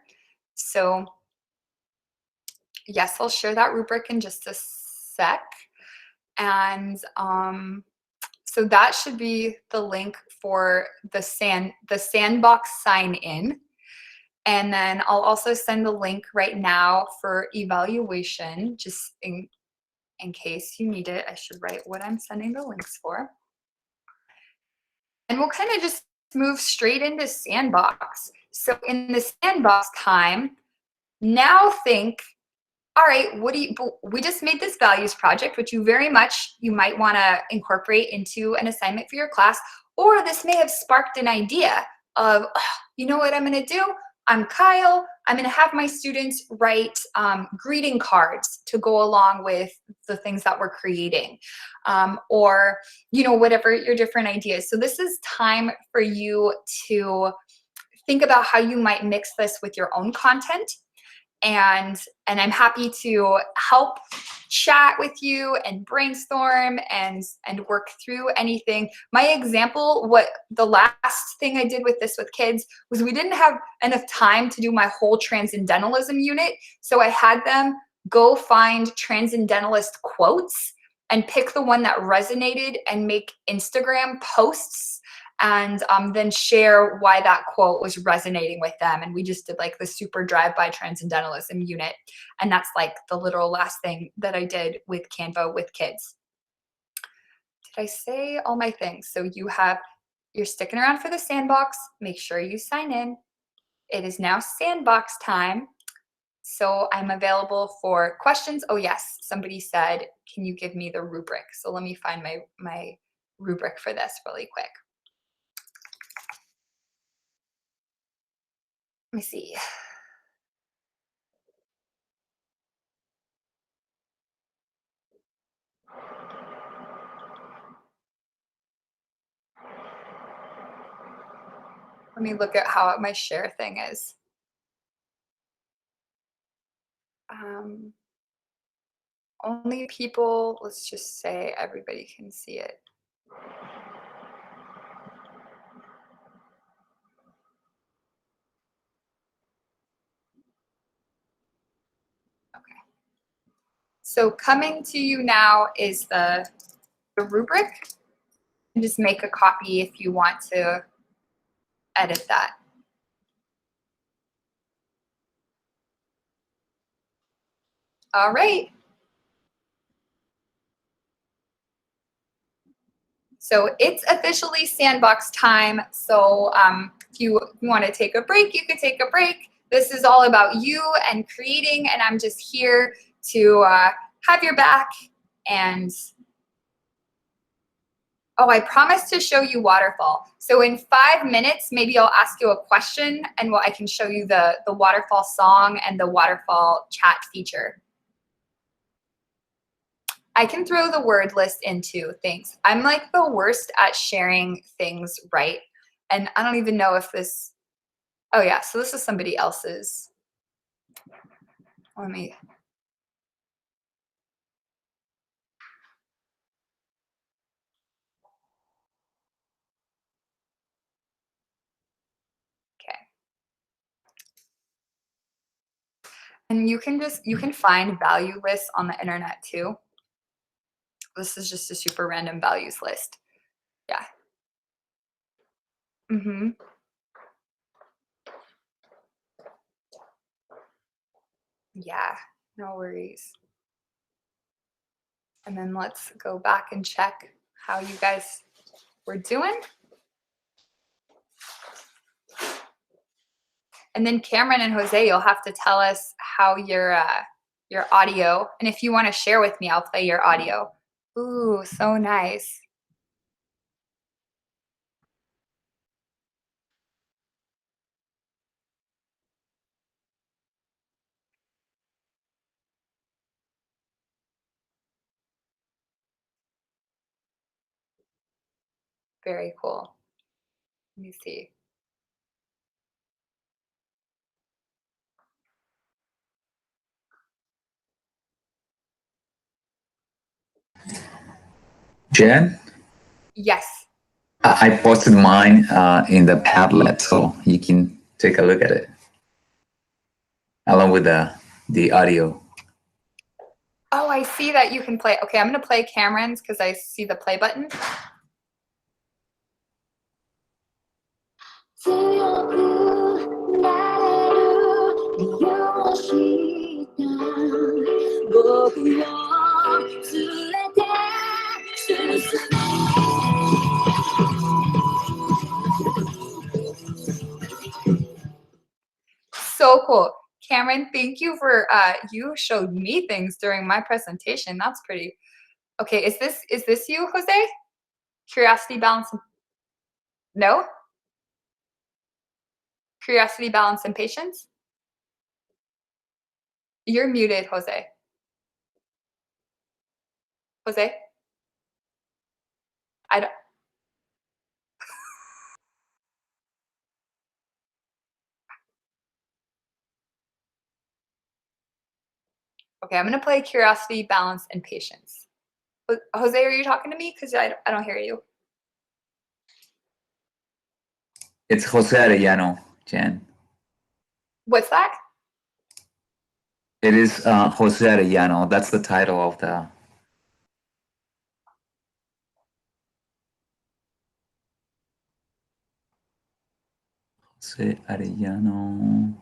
So yes, I'll share that rubric in just a sec. And so that should be the link for the sandbox sign in. And then I'll also send the link right now for evaluation, just in case you need it. I should write what I'm sending the links for. And we'll kind of just move straight into sandbox. So in the sandbox time, now think, all right, we just made this values project, which you might want to incorporate into an assignment for your class, or this may have sparked an idea of, oh, you know what I'm going to do? I'm Kyle. I'm going to have my students write greeting cards to go along with the things that we're creating, or, whatever your different ideas. So this is time for you to think about how you might mix this with your own content. And I'm happy to help chat with you and brainstorm and work through anything. My example, the last thing I did with this with kids was we didn't have enough time to do my whole transcendentalism unit. So I had them go find transcendentalist quotes and pick the one that resonated and make Instagram posts and then share why that quote was resonating with them. And we just did like the super drive-by transcendentalism unit. And that's like the literal last thing that I did with Canva with kids. Did I say all my things? So you're sticking around for the sandbox. Make sure you sign in. It is now sandbox time. So I'm available for questions. Oh yes, somebody said, can you give me the rubric? So let me find my rubric for this really quick. Let me see. Let me look at how my share thing is. Only people, let's just say everybody can see it. So coming to you now is the rubric. And just make a copy if you want to edit that. All right. So it's officially sandbox time. So if you want to take a break, you could take a break. This is all about you and creating, and I'm just here to have your back. And oh, I promised to show you waterfall. So in 5 minutes, maybe I'll ask you a question and I can show you the waterfall song and the waterfall chat feature. I can throw the word list into things. I'm like the worst at sharing things right. And I don't even know if this, oh yeah, so this is somebody else's. Let me. Okay. And you can find value lists on the internet too. This is just a super random values list. Yeah. Mm-hmm. Yeah, no worries. And then let's go back and check how you guys were doing. And then Cameron and Jose, you'll have to tell us how your audio, and if you want to share with me, I'll play your audio. Ooh, so nice. Very cool. Let me see. Jen? Yes. I posted mine in the Padlet, so you can take a look at it along with the audio. Oh, I see that you can play. Okay, I'm going to play Cameron's because I see the play button. So cool. Cameron, thank you for you showed me things during my presentation. That's pretty. Okay, is this you, Jose? Curiosity, balance. No? Curiosity, balance, and patience? You're muted, Jose. Jose? I don't. Okay, I'm gonna play curiosity, balance, and patience. Jose, are you talking to me? Because I don't hear you. It's Jose Arellano, Jen. What's that? It is Jose Arellano. That's the title of the. Jose Arellano.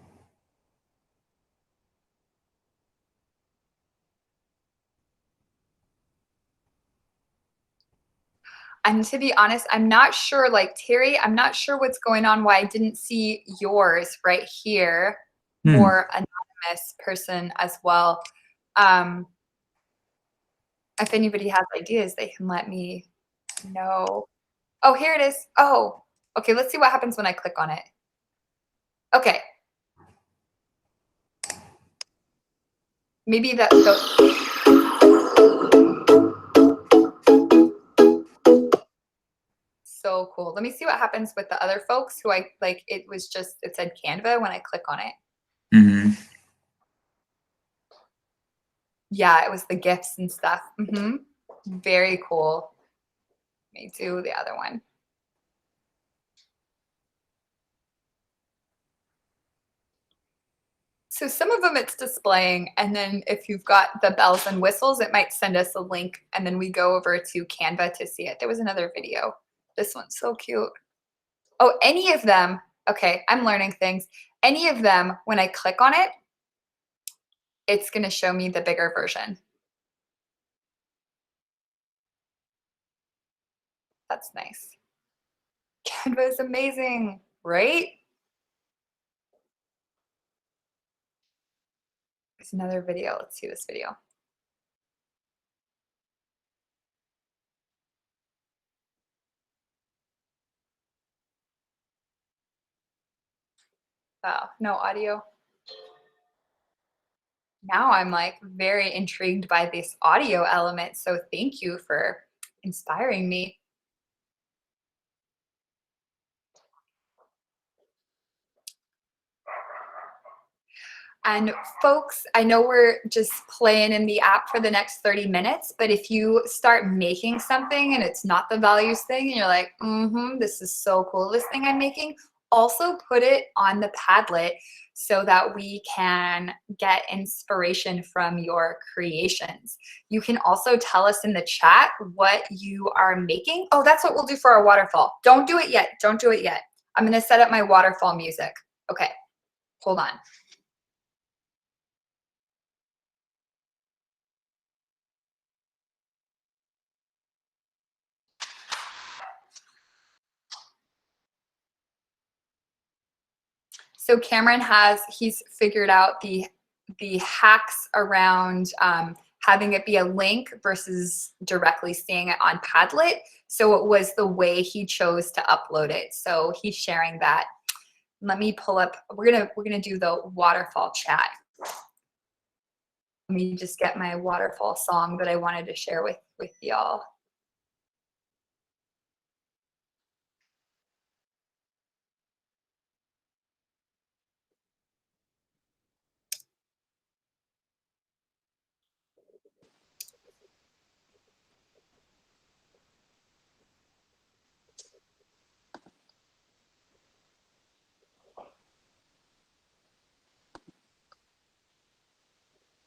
And to be honest, I'm not sure, like Terry, I'm not sure what's going on, why I didn't see yours right here. More anonymous person as well. If anybody has ideas, they can let me know. Oh, here it is. Oh, okay, let's see what happens when I click on it. Okay. Maybe that. So cool. Let me see what happens with the other folks who I like. It said Canva when I click on it. Mm-hmm. Yeah, it was the gifts and stuff. Very cool. Let me do the other one. So some of them it's displaying, and then if you've got the bells and whistles, it might send us a link, and then we go over to Canva to see it. There was another video. This one's so cute. Oh, any of them. Okay, I'm learning things. Any of them, when I click on it, it's going to show me the bigger version. That's nice. Canva is amazing, right? There's another video. Let's see this video. Oh, no audio. Now I'm like very intrigued by this audio element. So thank you for inspiring me. And folks, I know we're just playing in the app for the next 30 minutes, but if you start making something and it's not the values thing and you're like, this is so cool, this thing I'm making, also put it on the Padlet so that we can get inspiration from your creations. You can also tell us in the chat what you are making. Oh, that's what we'll do for our waterfall. Don't do it yet. Don't do it yet. I'm going to set up my waterfall music. Okay, hold on. So Cameron he's figured out the hacks around having it be a link versus directly seeing it on Padlet. So it was the way he chose to upload it. So he's sharing that. Let me pull up, we're gonna do the waterfall chat. Let me just get my waterfall song that I wanted to share with y'all.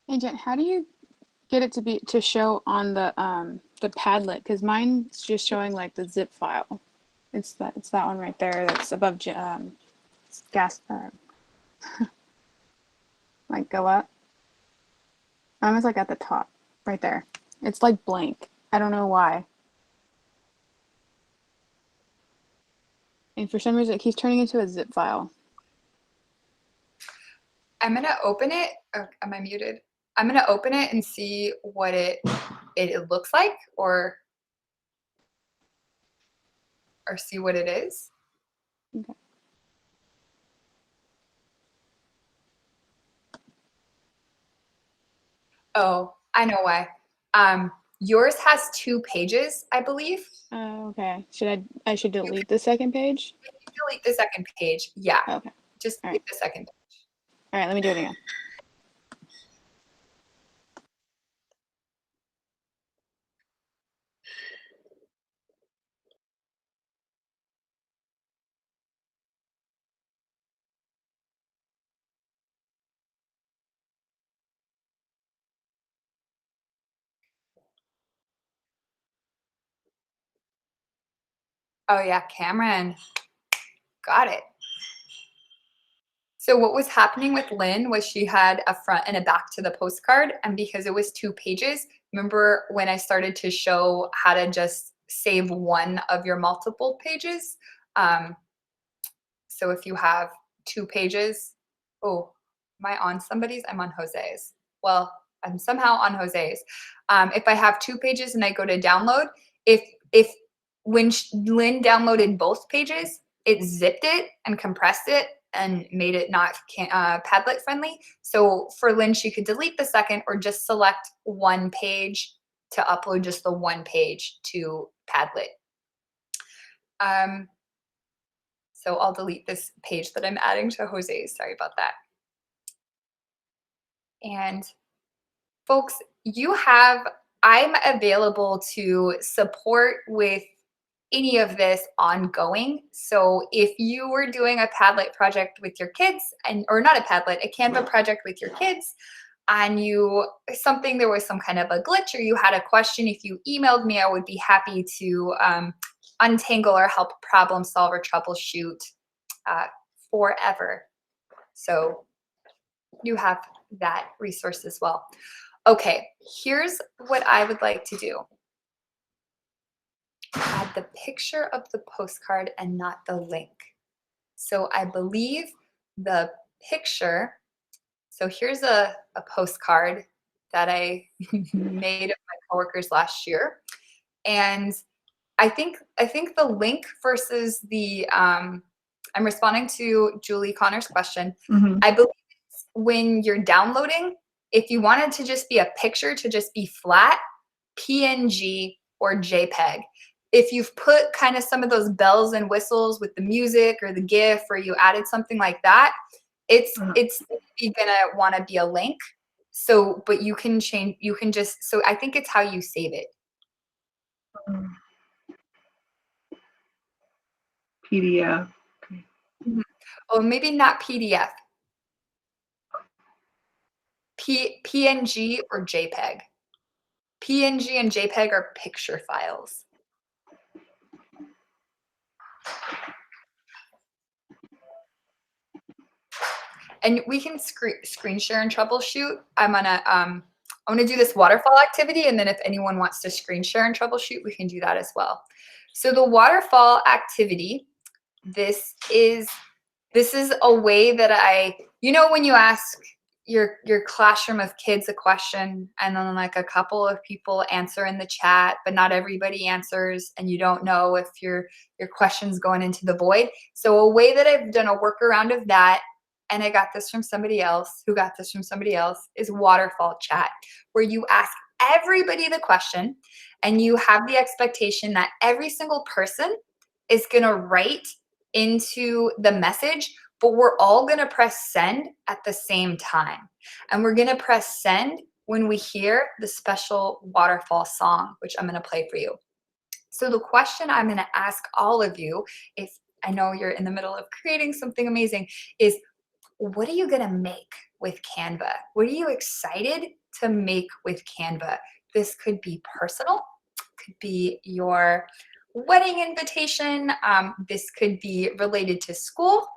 Hey Jen, how do you get it to show on the Padlet? Because mine's just showing like the zip file. It's that one right there that's above gas. Like go up. Mine was like at the top, right there. It's like blank. I don't know why. And for some reason, it keeps turning into a zip file. I'm gonna open it. Oh, am I muted? I'm gonna open it and see what it looks like, or see what it is. Okay. Oh, I know why. Yours has 2 pages, I believe. Oh, okay. I should delete the second page? Delete the second page. Yeah. Okay. Just delete the second page. All right, let me do it again. Oh yeah, Cameron. Got it. So what was happening with Lynn was she had a front and a back to the postcard, and because it was 2 pages, remember when I started to show how to just save one of your multiple pages? So if you have 2 pages, oh, am I on somebody's? I'm on Jose's. Well, I'm somehow on Jose's. If I have 2 pages and I go to download, when Lynn downloaded both pages, it zipped it and compressed it and made it not Padlet friendly. So for Lynn, she could delete the second or just select 1 page to upload just the 1 page to Padlet. So I'll delete this page that I'm adding to Jose's. Sorry about that. And folks, I'm available to support with any of this ongoing. So if you were doing a Padlet project with your kids, or not a Padlet, a Canva project with your kids, and there was some kind of a glitch or you had a question, if you emailed me, I would be happy to untangle or help problem solve or troubleshoot forever. So you have that resource as well. Okay, here's what I would like to do. Add the picture of the postcard and not the link. So I believe the picture, so here's a postcard that I made of my coworkers last year. And I think the link versus the, I'm responding to Julie Connor's question. Mhm. I believe when you're downloading, if you wanted to just be a picture to just be flat, PNG or JPEG. If you've put kind of some of those bells and whistles with the music or the GIF, or you added something like that, it's gonna want to be a link. So, but you can change, so I think it's how you save it. PDF. Oh, maybe not PDF. PNG or JPEG. PNG and JPEG are picture files. And we can screen share and troubleshoot. I'm gonna do this waterfall activity, and then if anyone wants to screen share and troubleshoot, we can do that as well. So the waterfall activity, this is a way that when you ask your classroom of kids a question, and then like a couple of people answer in the chat, but not everybody answers, and you don't know if your question's going into the void. So a way that I've done a workaround of that, and I got this from somebody else who got this from somebody else, is waterfall chat, where you ask everybody the question and you have the expectation that every single person is going to write into the message, but we're all going to press send at the same time. And we're going to press send when we hear the special waterfall song, which I'm going to play for you. So the question I'm going to ask all of you, if I know you're in the middle of creating something amazing, is what are you going to make with Canva? What are you excited to make with Canva? This could be personal, could be your wedding invitation. This could be related to school.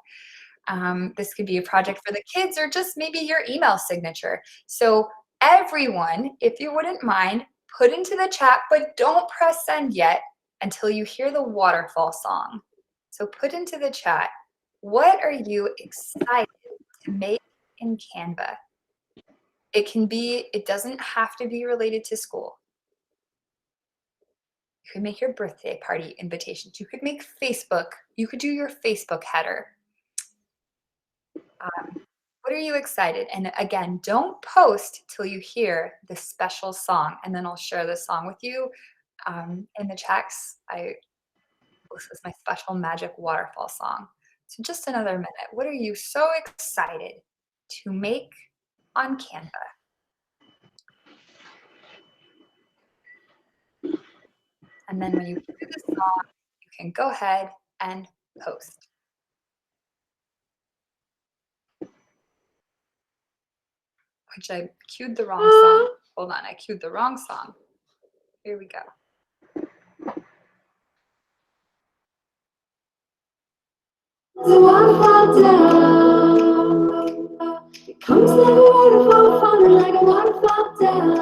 This could be a project for the kids, or just maybe your email signature. So everyone, if you wouldn't mind, put into the chat, but don't press send yet until you hear the waterfall song. So put into the chat, what are you excited to make in Canva? It doesn't have to be related to school. You could make your birthday party invitations. You could make Facebook. You could do your Facebook header. What are you excited? And again, don't post till you hear the special song, and then I'll share the song with you in the chats. This is my special magic waterfall song. So just another minute. What are you so excited to make on Canva? And then when you hear the song, you can go ahead and post. Which I cued the wrong song. Hold on, I cued the wrong song. Here we go. The waterfall down. It comes like a waterfall, falling like a waterfall down.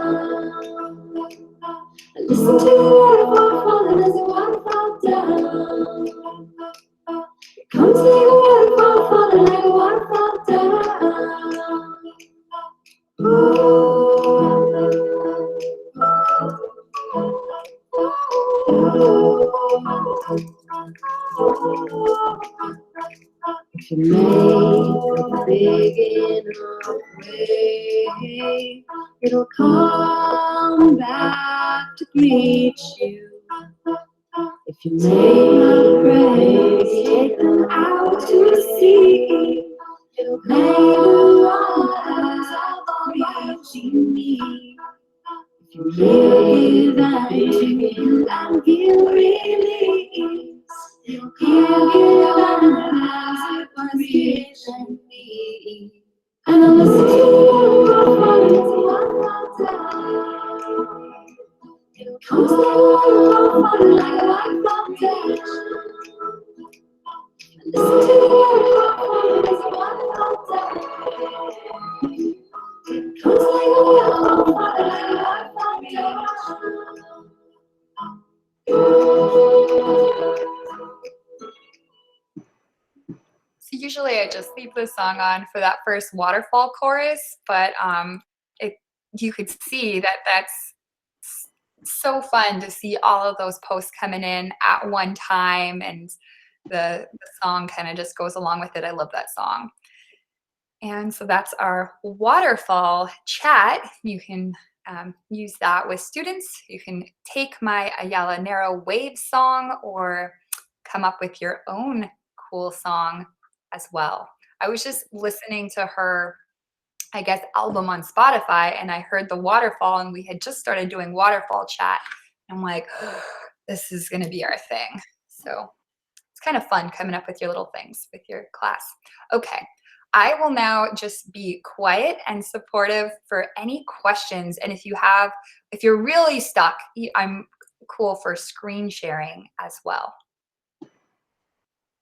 I listen to the waterfall falling as a waterfall down. It comes like a waterfall, falling like a waterfall down. If you make a big enough wave, it'll come back to greet you. If you make a praise, take them out to sea. It'll make the waters reaching me. If you give and give release, it'll give and it was reaching me. And I'll listen to the waterfall down. It'll come to the waterfall like a waterfall down. Listen to the waterfall as a waterfall down. It comes like a waterfall, like a waterfall down. So usually I just leave the song on for that first waterfall chorus, but you could see that that's so fun to see all of those posts coming in at one time, and the song kind of just goes along with it. I love that song. And so that's our waterfall chat. You can use that with students. You can take my Ayala Nero Wave song or come up with your own cool song as well. I was just listening to her, I guess, album on Spotify, and I heard the waterfall, and we had just started doing waterfall chat. I'm like, oh, this is going to be our thing. So it's kind of fun coming up with your little things with your class. Okay. I will now just be quiet and supportive for any questions. And if you're really stuck, I'm cool for screen sharing as well.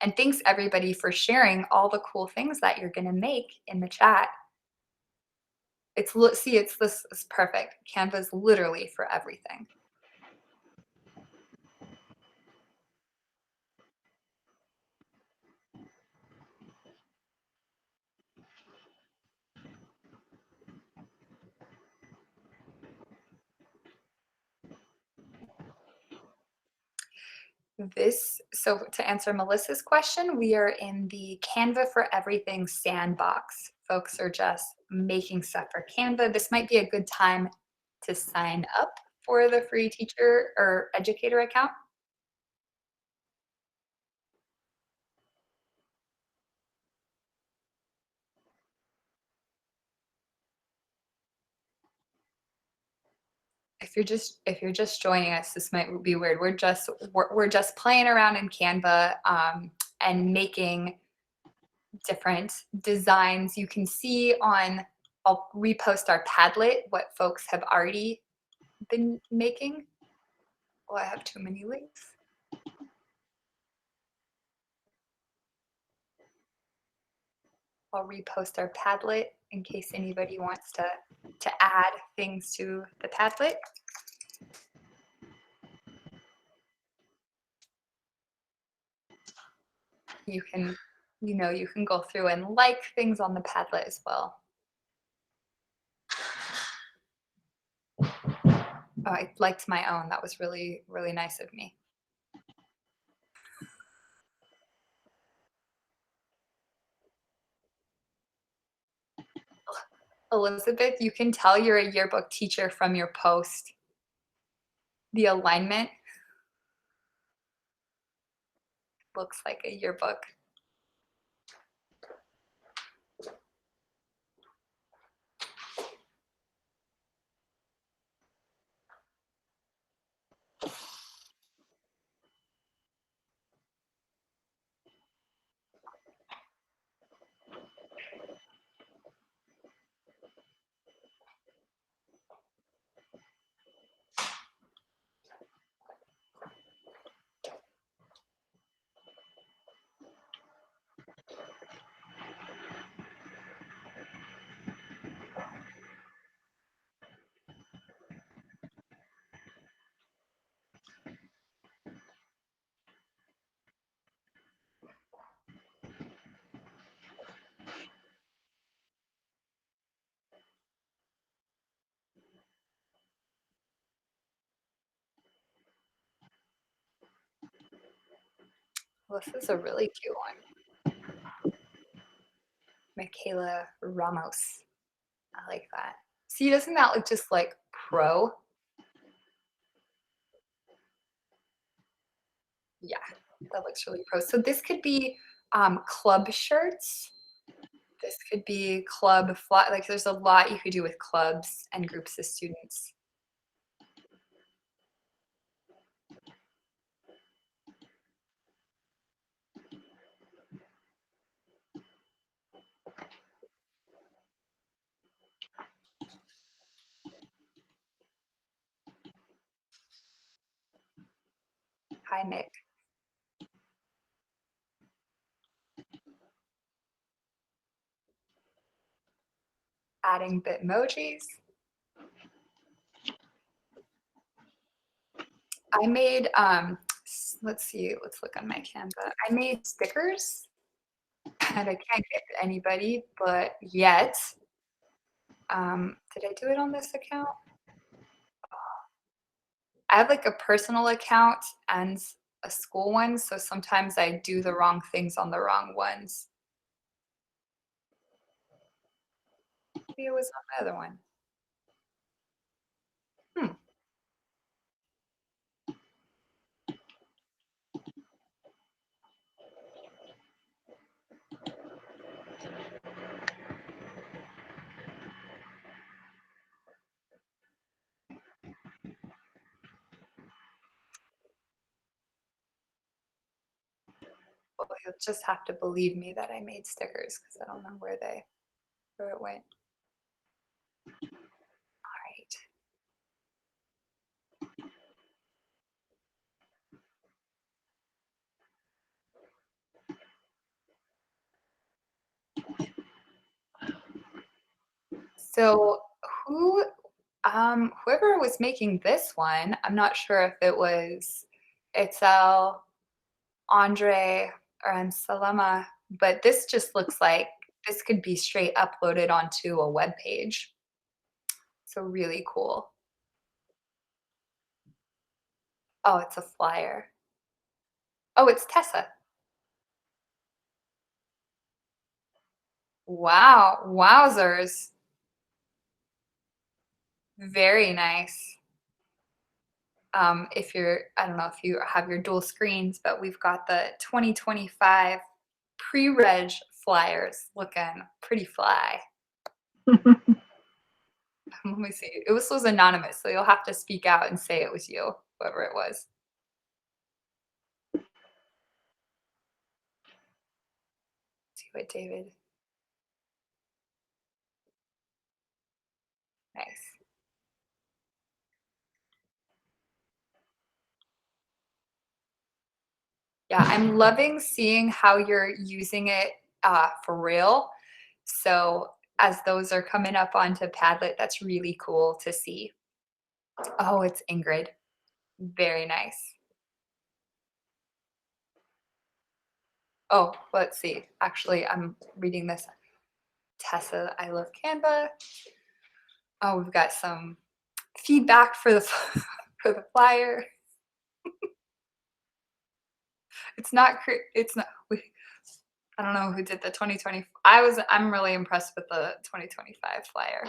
And thanks everybody for sharing all the cool things that you're going to make in the chat. It's perfect. Canva is literally for everything. So to answer Melissa's question, we are in the Canva for Everything sandbox. Folks are just making stuff for Canva. This might be a good time to sign up for the free teacher or educator account. If you're just joining us, this might be weird. We're just playing around in Canva and making different designs. You can see on, I'll repost our Padlet, what folks have already been making. Oh, I have too many links. I'll repost our Padlet in case anybody wants to add things to the Padlet. You can, you can go through and like things on the Padlet as well. Oh, I liked my own. That was really, really nice of me. Elizabeth, you can tell you're a yearbook teacher from your post. The alignment looks like a yearbook. Well, this is a really cute one. Michaela Ramos. I like that. See, doesn't that look just like pro? Yeah, that looks really pro. So this could be club shirts. This could be club flat. Like there's a lot you could do with clubs and groups of students. Hi, Nick. Adding Bitmojis. I made, let's see, let's look on my Canva. I made stickers and I can't get to anybody, but yet, did I do it on this account? I have like a personal account and a school one, so sometimes I do the wrong things on the wrong ones. Maybe it was on my other one. Well, you'll just have to believe me that I made stickers because I don't know where it went. All right. So whoever was making this one, I'm not sure if it was Itzel, Andre, or Salama, but this just looks like this could be straight uploaded onto a web page. So really cool. Oh, it's a flyer. Oh, it's Tessa. Wow, wowzers. Very nice. If you're, I don't know if you have your dual screens, but we've got the 2025 pre-reg flyers looking pretty fly. Let me see. This was anonymous, so you'll have to speak out and say it was you, whoever it was. See do it, David. Nice. Yeah, I'm loving seeing how you're using it for real. So as those are coming up onto Padlet, that's really cool to see. Oh, it's Ingrid. Very nice. Oh, let's see. Actually, I'm reading this. Tessa, I love Canva. Oh, we've got some feedback for the for the flyer. It's not. I don't know who did the 2020. I'm really impressed with the 2025 flyer.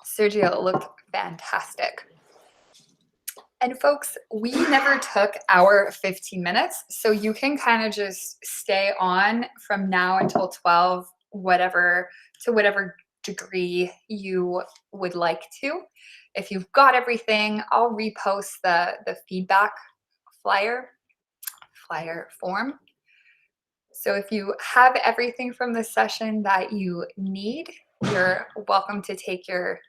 Sergio, it looked fantastic. And folks, we never took our 15 minutes, so you can kind of just stay on from now until 12, whatever degree you would like to. If you've got everything, I'll repost the feedback flyer form. So if you have everything from the session that you need, you're welcome to take your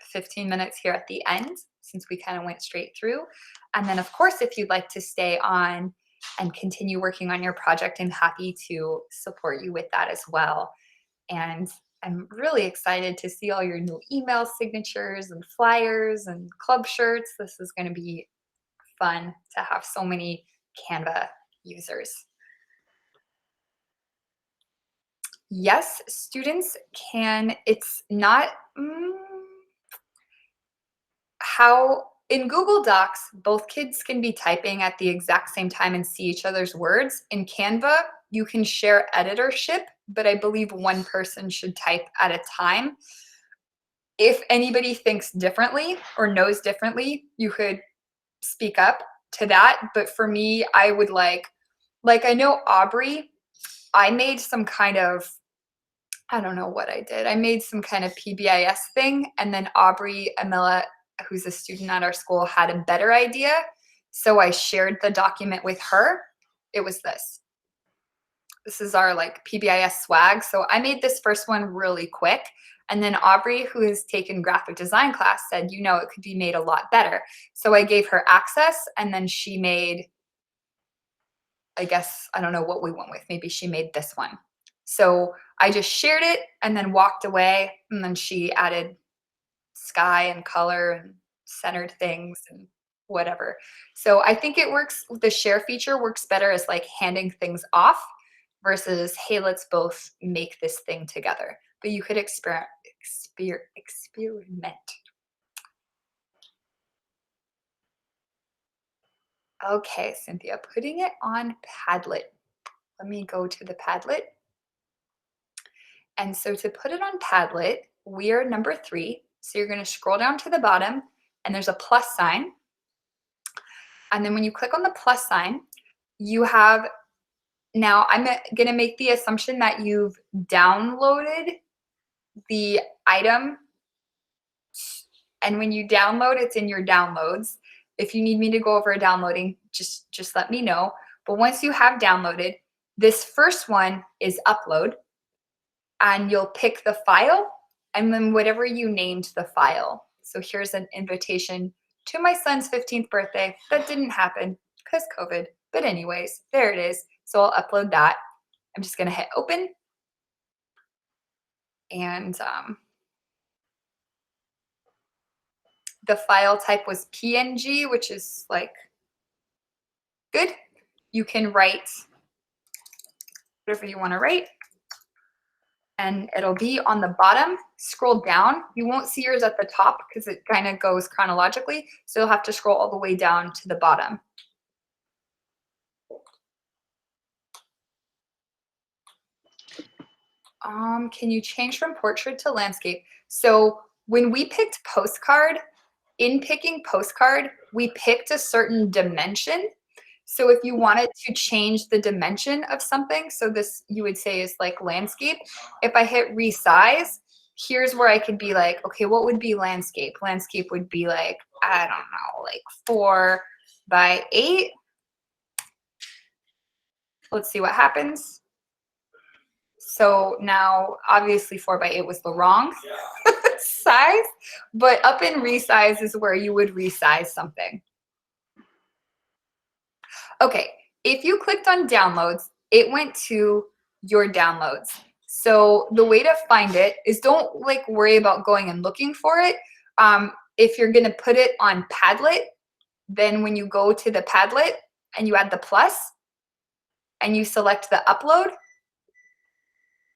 15 minutes here at the end, since we kind of went straight through. And then of course, if you'd like to stay on and continue working on your project, I'm happy to support you with that as well. And I'm really excited to see all your new email signatures and flyers and club shirts. This is going to be fun to have so many Canva users. Yes, students can, it's not, how in Google Docs, both kids can be typing at the exact same time and see each other's words. In Canva, you can share editorship, but I believe one person should type at a time. If anybody thinks differently or knows differently, you could speak up to that. But for me, I would like I know Aubrey, I made some kind of, I don't know what I did. I made some kind of PBIS thing, and then Aubrey Amila, who's a student at our school, had a better idea. So I shared the document with her. It was this. This is our like PBIS swag. So I made this first one really quick. And then Aubrey, who has taken graphic design class, said, you know, it could be made a lot better. So I gave her access, and then she made, I guess, I don't know what we went with. Maybe she made this one. So I just shared it and then walked away, and then she added sky and color and centered things and whatever. So I think it works, the share feature works better as like handing things off versus, hey, let's both make this thing together. But you could experiment. Okay, Cynthia, putting it on Padlet. Let me go to the Padlet. And so to put it on Padlet, we are number 3. So you're going to scroll down to the bottom, and there's a plus sign. And then when you click on the plus sign, you have, now I'm going to make the assumption that you've downloaded the item. And when you download, it's in your downloads. If you need me to go over downloading, just let me know. But once you have downloaded, this first one is upload. And you'll pick the file and then whatever you named the file. So here's an invitation to my son's 15th birthday. That didn't happen because COVID. But anyways, there it is. So I'll upload that. I'm just going to hit open. And the file type was PNG, which is like good. You can write whatever you want to write. And it'll be on the bottom. Scroll down. You won't see yours at the top because it kind of goes chronologically. So you'll have to scroll all the way down to the bottom. Can you change from portrait to landscape? So when we picked postcard, in picking postcard, we picked a certain dimension. So if you wanted to change the dimension of something, so this you would say is like landscape. If I hit resize, here's where I could be like, okay, what would be landscape? Landscape would be like, I don't know, like 4 by 8. Let's see what happens. So now obviously 4 by 8 was the wrong size, but up in resize is where you would resize something. Okay, if you clicked on downloads, it went to your downloads. So the way to find it is don't like worry about going and looking for it. If you're gonna put it on Padlet, then when you go to the Padlet and you add the plus and you select the upload,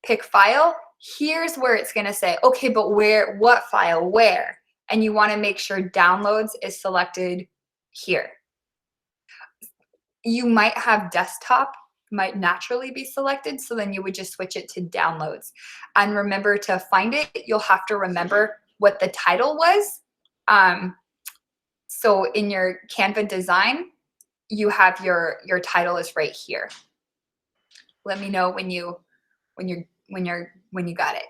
pick file, here's where it's gonna say, okay, but where, what file, where? And you wanna make sure downloads is selected here. You might have desktop, might naturally be selected, so then you would just switch it to downloads. And remember to find it, you'll have to remember what the title was. So in your Canva design, you have your title is right here. Let me know when you got it.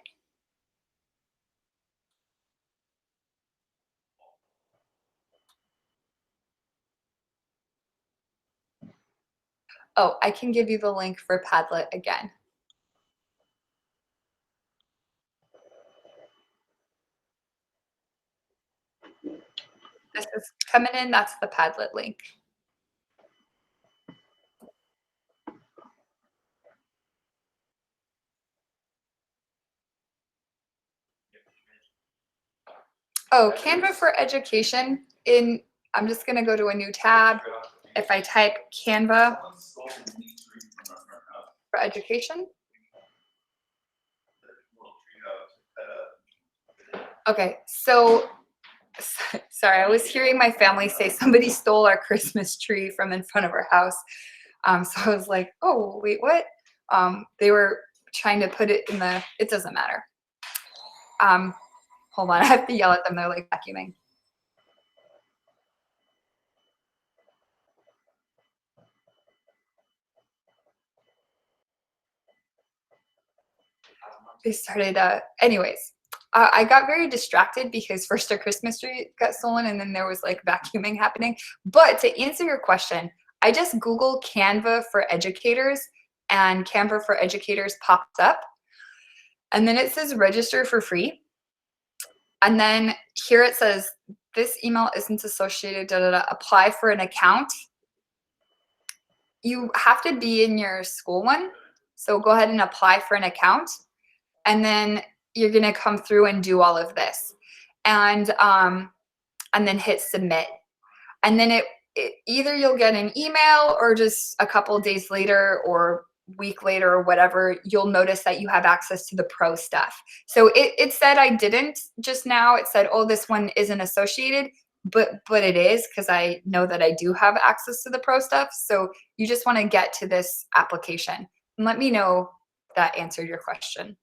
Oh, I can give you the link for Padlet again. This is coming in, that's the Padlet link. Oh, Canva for Education. I'm just gonna go to a new tab. If I type Canva for Education. Okay, so sorry, I was hearing my family say somebody stole our Christmas tree from in front of our house. So I was like, oh, wait, what? They were trying to put it in the, it doesn't matter. Hold on, I have to yell at them. They're like vacuuming. They started, anyways, I got very distracted because first our Christmas tree got stolen and then there was like vacuuming happening. But to answer your question, I just Googled Canva for Educators and Canva for Educators pops up. And then it says register for free. And then here it says, this email isn't associated, apply for an account. You have to be in your school one. So go ahead and apply for an account. And then you're gonna come through and do all of this. And then hit submit. And then it either you'll get an email or just a couple of days later or week later or whatever, you'll notice that you have access to the pro stuff. So it said I didn't just now. It said, oh, this one isn't associated, but it is because I know that I do have access to the pro stuff. So you just want to get to this application. And let me know if that answered your question.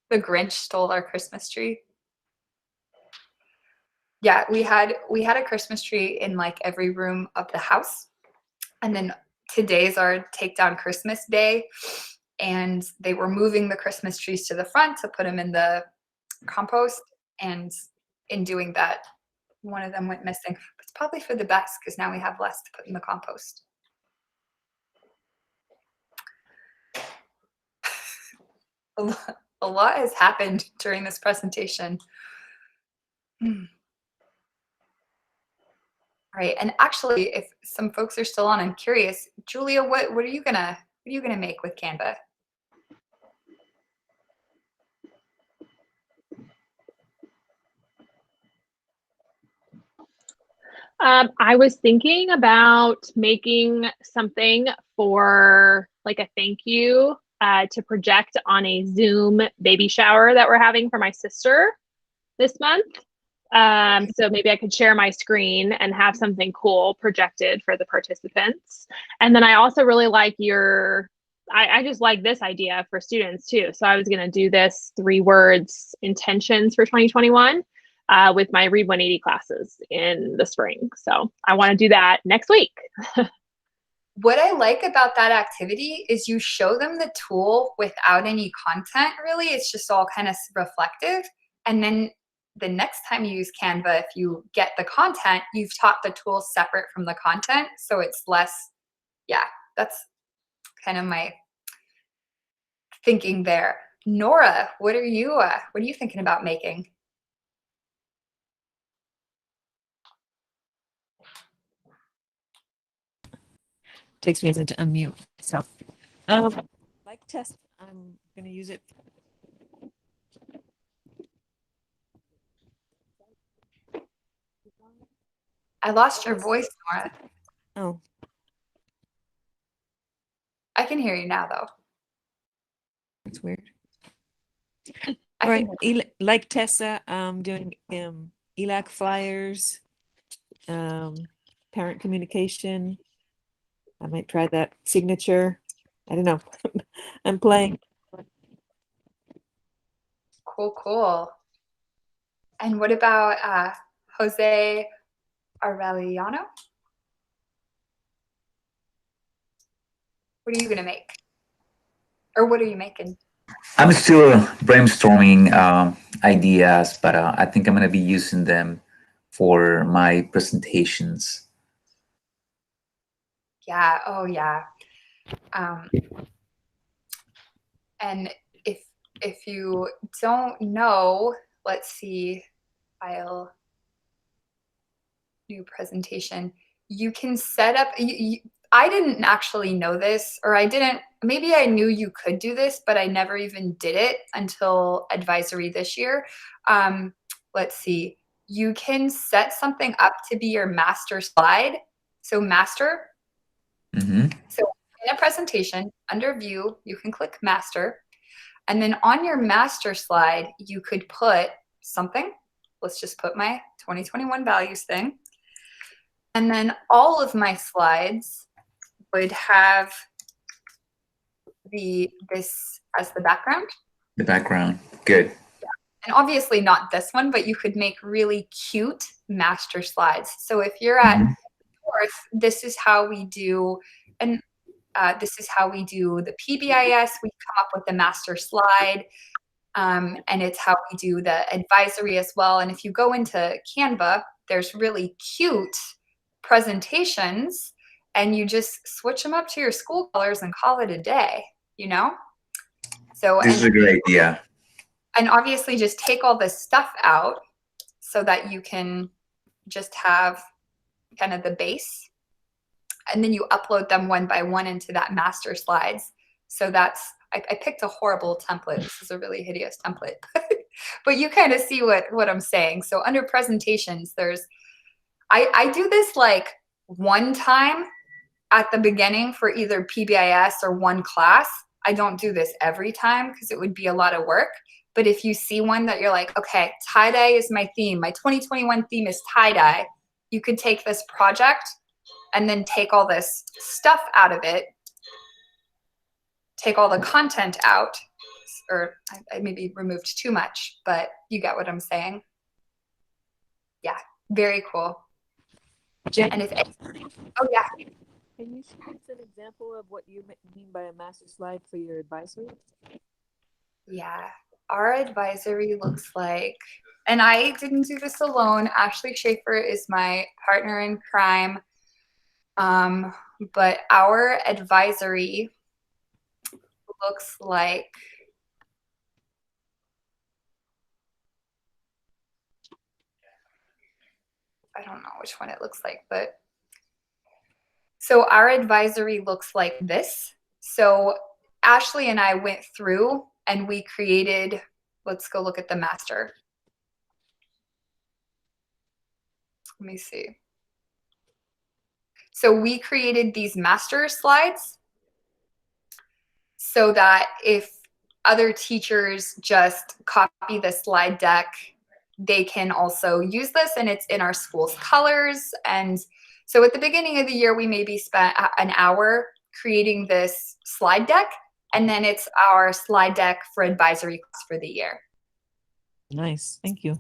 The Grinch stole our Christmas tree. Yeah, we had a Christmas tree in like every room of the house. And then today's our takedown Christmas day. And they were moving the Christmas trees to the front to put them in the compost. And in doing that, one of them went missing. But it's probably for the best because now we have less to put in the compost. A lot has happened during this presentation. Right, and actually, if some folks are still on, I'm curious, Julia, what are you gonna make with Canva? I was thinking about making something for like a thank you to project on a Zoom baby shower that we're having for my sister this month. So maybe I could share my screen and have something cool projected for the participants. And then I also really like your I just like this idea for students too. So I was going to do this 3 words intentions for 2021 with my Read 180 classes in the spring. So I want to do that next week. What I like about that activity is you show them the tool without any content, really. It's just all kind of reflective. And then the next time you use Canva, if you get the content, you've taught the tool separate from the content. So it's less, yeah, that's kind of my thinking there. Nora, what are you thinking about making? Takes me a minute to unmute. So, like test, I'm going to use it. I lost your voice, Nora. Oh, I can hear you now, though. that's weird. All right, like Tessa, I'm doing ELAC flyers, parent communication. I might try that signature. I don't know. I'm playing. Cool. And what about Jose Aureliano? What are you gonna make? Or what are you making? I'm still brainstorming ideas, but I think I'm going to be using them for my presentations. Yeah, oh yeah. And if you don't know, let's see, file, new presentation. You can set up, I didn't actually know this, or maybe I knew you could do this, but I never even did it until advisory this year. Let's see, you can set something up to be your master slide. So master. So in a presentation, under view, you can click master. And then on your master slide, you could put something. Let's just put my 2021 values thing. And then all of my slides would have this as the background. The background, good. Yeah. And obviously not this one, but you could make really cute master slides. So if you're at fourth, this is how we do, and this is how we do the PBIS. We come up with the master slide, and it's how we do the advisory as well. And if you go into Canva, there's really cute presentations, and you just switch them up to your school colors and call it a day, you know? So this is a great idea. And obviously just take all this stuff out so that you can just have kind of the base, and then you upload them one by one into that master slides. So that's, I picked a horrible template. This is a really hideous template, but you kind of see what I'm saying. So under presentations, I do this like one time at the beginning for either PBIS or one class. I don't do this every time because it would be a lot of work. But if you see one that you're like, okay, tie-dye is my theme. My 2021 theme is tie-dye. You could take this project and then take all this stuff out of it, take all the content out, or I maybe removed too much, but you get what I'm saying. Yeah, very cool. Jen, And oh yeah. Can you show us an example of what you mean by a master slide for your advisory? Yeah, our advisory looks like, and I didn't do this alone. Ashley Schaefer is my partner in crime. But our advisory looks like, I don't know which one it looks like, but so our advisory looks like this. So Ashley and I went through and we created, let's go look at the master. Let me see. So we created these master slides so that if other teachers just copy the slide deck, they can also use this, and it's in our school's colors. And so at the beginning of the year, we maybe spent an hour creating this slide deck, and then it's our slide deck for advisory class for the year. Nice. Thank you.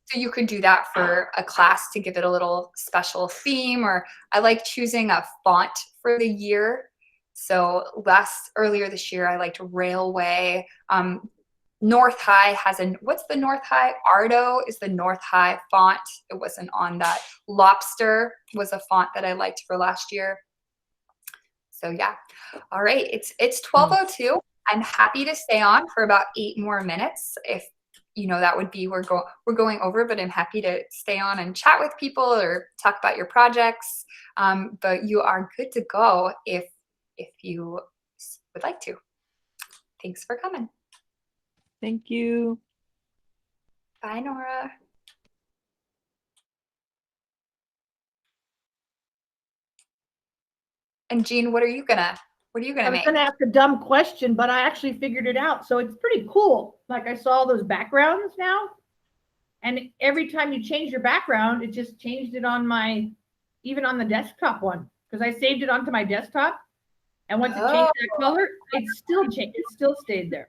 So you could do that for a class to give it a little special theme, or I like choosing a font for the year. So earlier this year, I liked Railway. North High has what's the North High? Ardo is the North High font. It wasn't on that. Lobster was a font that I liked for last year. So yeah. All right, it's 12:02. I'm happy to stay on for about 8 more minutes. If that would be, we're going over, but I'm happy to stay on and chat with people or talk about your projects. But you are good to go if you would like to. Thanks for coming. Thank you. Bye, Nora. And Jean, what are you gonna I make? was gonna ask a dumb question, but I actually figured it out. So it's pretty cool. Like I saw those backgrounds now. And every time you change your background, it just changed it on even on the desktop one. Because I saved it onto my desktop. And once it changed that color, it still changed. It still stayed there.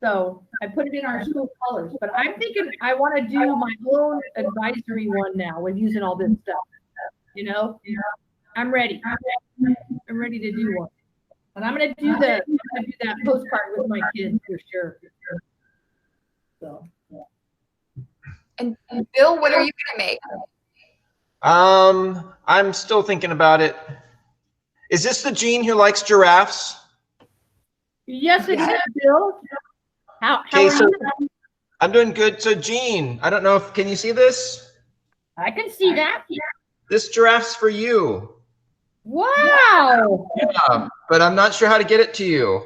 So I put it in our school colors. But I'm thinking I want to do my own advisory one now with using all this stuff. I'm ready. I'm ready to do one. And I'm gonna do that postcard with my kids for sure. So And Bill, what are you gonna make? I'm still thinking about it. Is this the Jean who likes giraffes? yes, it is, Bill. How Okay, are so you? I'm doing good. So Jean, I don't know if, can you see this? I can see that. This giraffe's for you. Wow. Yeah, but I'm not sure how to get it to you.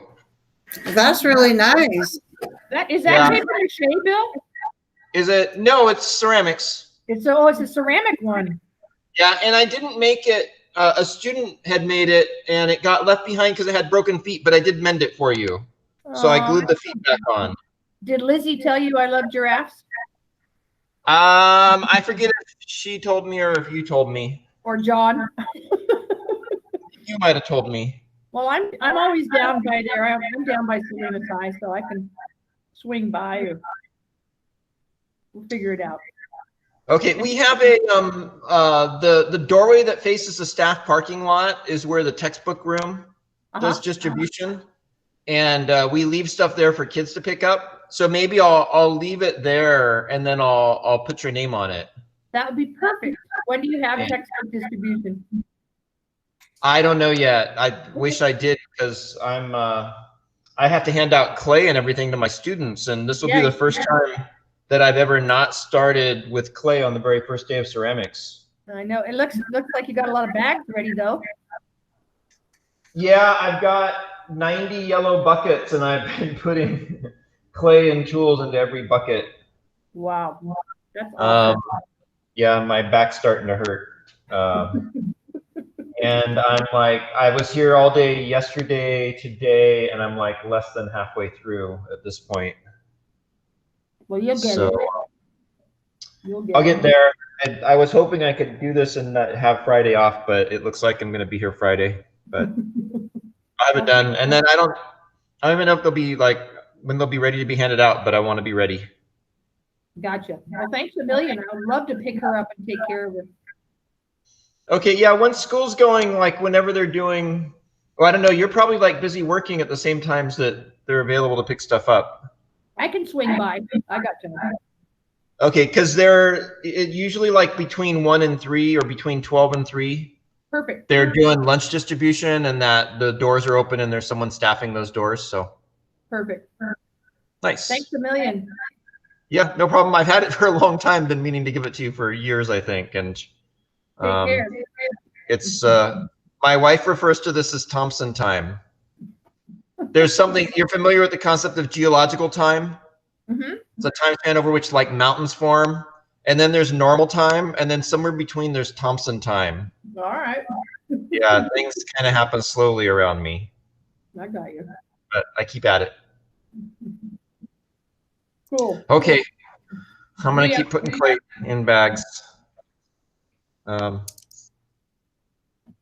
That's really nice. Is that paper mache, Bill? Is it? No, it's ceramics. It's a ceramic one. Yeah, and I didn't make it. A student had made it, and it got left behind because it had broken feet, but I did mend it for you. So I glued the feet back on. Did Lizzie tell you I love giraffes? I forget if she told me or if you told me. Or John? You might have told me. Well, I'm always down by there. I'm down by Salinas High, so I can swing by, or we'll figure it out. Okay, we have a the doorway that faces the staff parking lot is where the textbook room does distribution, and we leave stuff there for kids to pick up. So maybe I'll leave it there, and then I'll put your name on it. That would be perfect. When do you have textbook distribution? I don't know yet. I wish I did, because I have to hand out clay and everything to my students, and this will be the first time that I've ever not started with clay on the very first day of ceramics. I know. It looks like you got a lot of bags ready, though. Yeah, I've got 90 yellow buckets, and I've been putting clay and tools into every bucket. Wow. That's awesome. Yeah, my back's starting to hurt. And I'm like, I was here all day yesterday, today, and I'm like less than halfway through at this point. Well, you'll get it. I'll get there. And I was hoping I could do this and not have Friday off, but it looks like I'm going to be here Friday. But I have it done, and then I don't even know if they'll be when they'll be ready to be handed out, but I want to be ready. Gotcha. Well, thanks a million. I would love to pick her up and take care of her. Okay, yeah. Once school's going, whenever they're doing, well, I don't know. You're probably busy working at the same times that they're available to pick stuff up. I can swing by. I got you. Okay, because they're usually between 1 and 3 or between 12 and 3. Perfect. They're doing lunch distribution, and that the doors are open and there's someone staffing those doors. So perfect. Nice. Thanks a million. Yeah, no problem. I've had it for a long time. Been meaning to give it to you for years, I think. And Take care. it's my wife refers to this as Thompson time. There's something, you're familiar with the concept of geological time? Mm-hmm. It's a time span over which mountains form, and then there's normal time, and then somewhere between there's Thompson time. All right. Yeah, things kind of happen slowly around me, I got you. but I keep at it. Cool. Okay, I'm gonna keep putting clay in bags.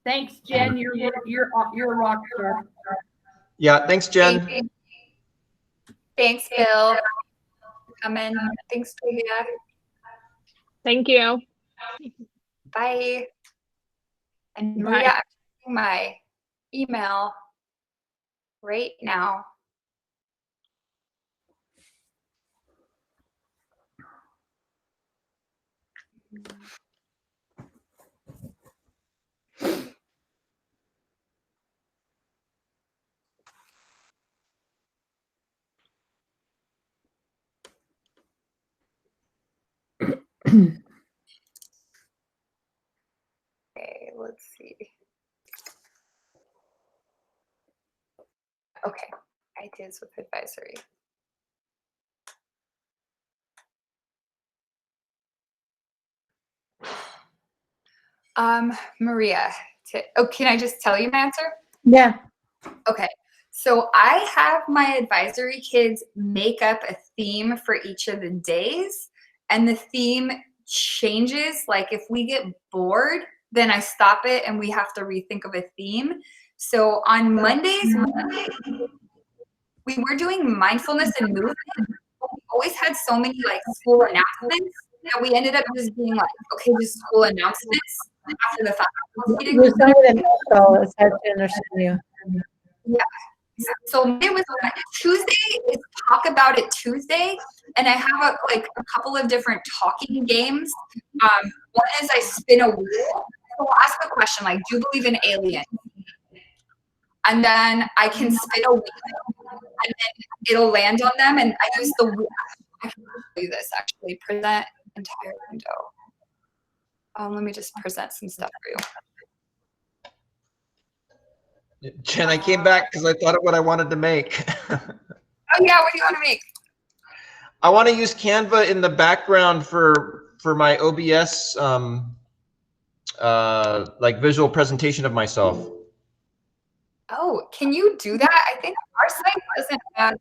Thanks, Jen. You're a rock star. Yeah, thanks, Jen. Thanks, Bill. Come in. Thanks, Julia. Thank you. Bye. And Bye. Maria, I'm checking my email right now. Okay, let's see. Okay, ideas with advisory. Maria, can I just tell you my answer? Yeah. Okay, so I have my advisory kids make up a theme for each of the days, and the theme changes. Like if we get bored, then I stop it and we have to rethink of a theme. So on Mondays, we were doing mindfulness and movement. We always had so many like school announcements that we ended up just being like, okay, just school announcements after the faculty meeting. You're saying them also. It's hard to understand you. Yeah. So it was Tuesday is Talk About It Tuesday, and I have a couple of different talking games. One is I spin a wheel. So I'll ask a question like, do you believe in aliens? And then I can spin a wheel, and then it'll land on them, and I use the wheel. I can do this actually. Present entire window. Let me just present some stuff for you. Jen, I came back because I thought of what I wanted to make. Oh yeah, what do you want to make? I want to use Canva in the background for my OBS like visual presentation of myself. Oh, can you do that? I think our site doesn't have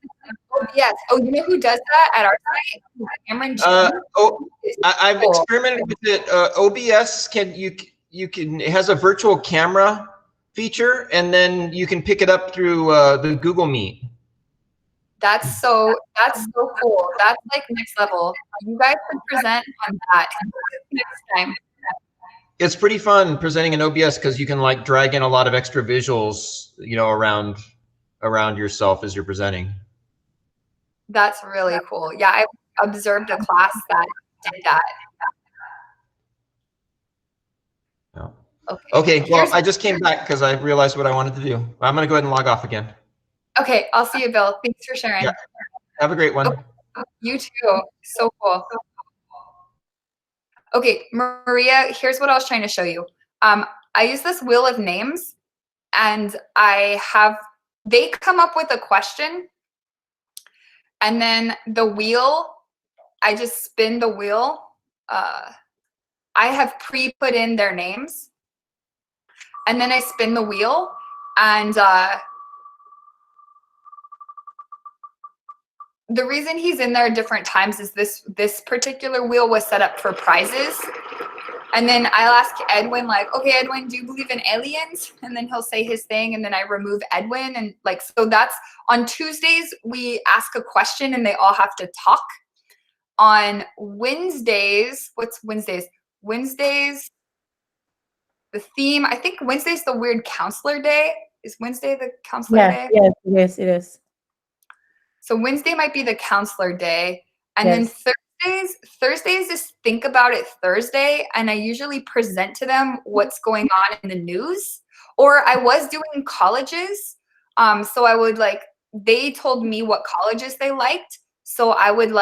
OBS. Oh, you know who does that at our site? Cameron. I've experimented with it. OBS it has a virtual camera feature, and then you can pick it up through the Google Meet. That's so cool. That's like next level. You guys can present on that next time. It's pretty fun presenting in OBS because you can like drag in a lot of extra visuals, you know, around yourself as you're presenting. That's really cool. Yeah, I observed a class that did that. Yeah. Okay, well, I just came back because I realized what I wanted to do. I'm going to go ahead and log off again. Okay, I'll see you, Bill. Thanks for sharing. Yeah. Have a great one. Oh, you too. So cool. Okay, Maria, here's what I was trying to show you. I use this wheel of names, and they come up with a question, and then the wheel, I just spin the wheel. I have put in their names, and then I spin the wheel, and the reason he's in there at different times is this particular wheel was set up for prizes. And then I'll ask Edwin, like, okay, Edwin, do you believe in aliens? And then he'll say his thing, and then I remove Edwin. And like, so that's on Tuesdays, we ask a question and they all have to talk. On Wednesdays, what's Wednesdays? Wednesdays, the theme, I think Wednesday's the weird counselor day. Is Wednesday the counselor day? Yes, it is. So Wednesday might be the counselor day. And then Thursdays is Think About It Thursday. And I usually present to them what's going on in the news. Or I was doing colleges. So I would they told me what colleges they liked. So I would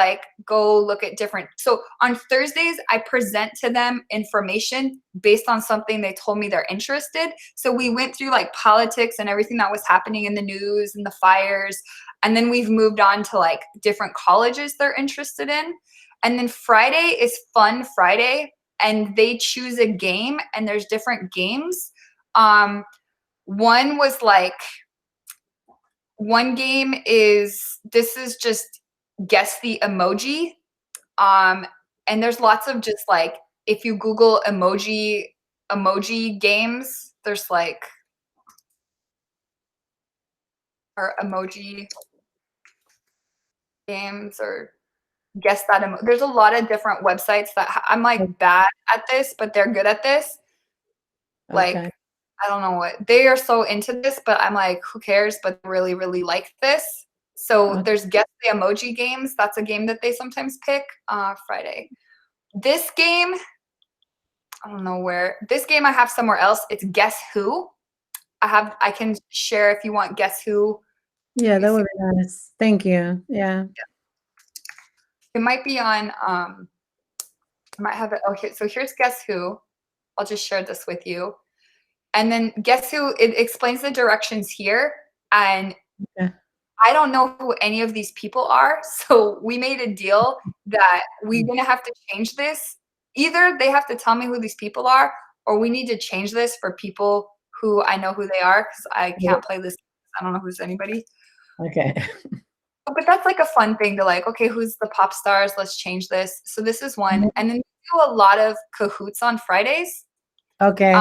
go look at so on Thursdays, I present to them information based on something they told me they're interested. So we went through politics and everything that was happening in the news and the fires. And then we've moved on to different colleges they're interested in. And then Friday is Fun Friday, and they choose a game, and there's different games. One was one game is, this is just guess the emoji. And there's lots of just if you Google emoji games, there's like or emoji games or guess that there's a lot of different websites that I'm like bad at this, but they're good at this. Like, Okay. I don't know what they are so into this, but I'm like, who cares? But really, really like this. So there's Guess the Emoji Games. That's a game that they sometimes pick. Friday. This game, I don't know where. This game I have somewhere else. It's Guess Who. I can share if you want Guess Who. Yeah, that would be nice. Thank you. Yeah. It might be on, I might have it. Okay, so here's Guess Who. I'll just share this with you. And then Guess Who, it explains the directions here. And I don't know who any of these people are. So we made a deal that we're going to have to change this. Either they have to tell me who these people are, or we need to change this for people who I know who they are, because I can't play this. I don't know who's anybody. Okay. But that's like a fun thing to like, okay, who's the pop stars? Let's change this. So this is one. And then we do a lot of Kahoots on Fridays. Okay.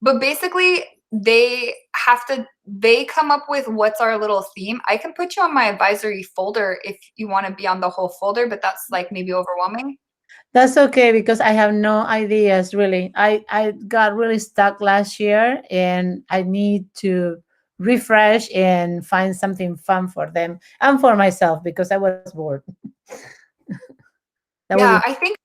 But basically they come up with what's our little theme. I can put you on my advisory folder if you want to be on the whole folder, but that's like maybe overwhelming. That's okay because I have no ideas really. I got really stuck last year and I need to refresh and find something fun for them and for myself because I was bored. Yeah, I think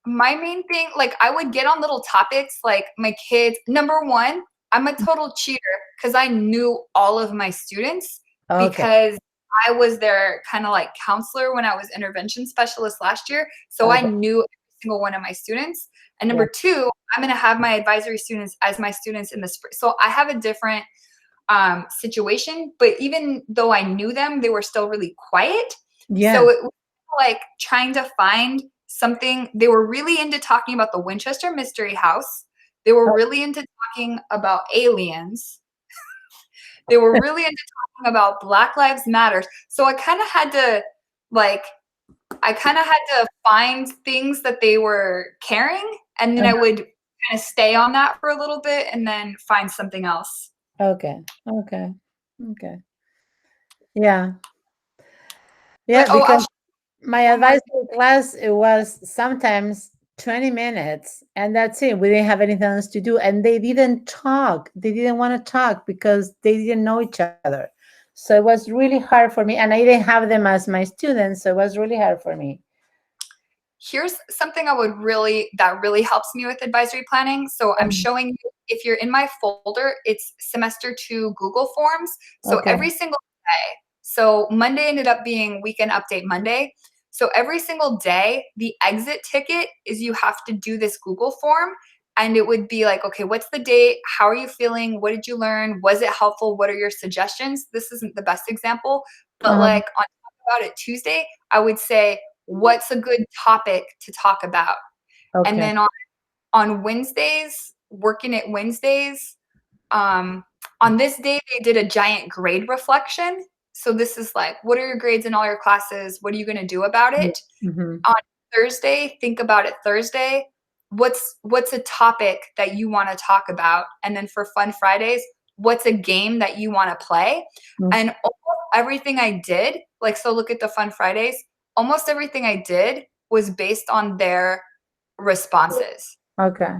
my main thing, like I would get on little topics like my kids. Number one, I'm a total cheater because I knew all of my students because I was their kind of like counselor when I was intervention specialist last year. So I knew every single one of my students. And number two, I'm going to have my advisory students as my students in the spring. So I have a different situation, but even though I knew them, they were still really quiet. Yeah. So it was like trying to find something. They were really into talking about the Winchester Mystery House. They were really into talking about aliens. They were really into talking about Black Lives Matter. So I kind of had to find things that they were caring, and then I would kind of stay on that for a little bit and then find something else. Okay. Yeah. Yeah, because my advisory class, it was sometimes 20 minutes and that's it. We didn't have anything else to do. And they didn't talk. They didn't want to talk because they didn't know each other. So it was really hard for me. And I didn't have them as my students. So it was really hard for me. Here's something that really helps me with advisory planning. So I'm showing you, if you're in my folder, it's semester 2 Google Forms. So every single day, so Monday ended up being Weekend Update Monday. So every single day, the exit ticket is you have to do this Google form. And it would be like, okay, what's the date? How are you feeling? What did you learn? Was it helpful? What are your suggestions? This isn't the best example, but like on Talk About It Tuesday, I would say, what's a good topic to talk about? And then on Wednesdays, working at Wednesdays, on this day, they did a giant grade reflection. So this is like, what are your grades in all your classes? What are you going to do about it? On Thursday, think about it Thursday. What's a topic that you want to talk about? And then for Fun Fridays, what's a game that you want to play? And almost everything I did, like, so look at the Fun Fridays, almost everything I did was based on their responses. Okay.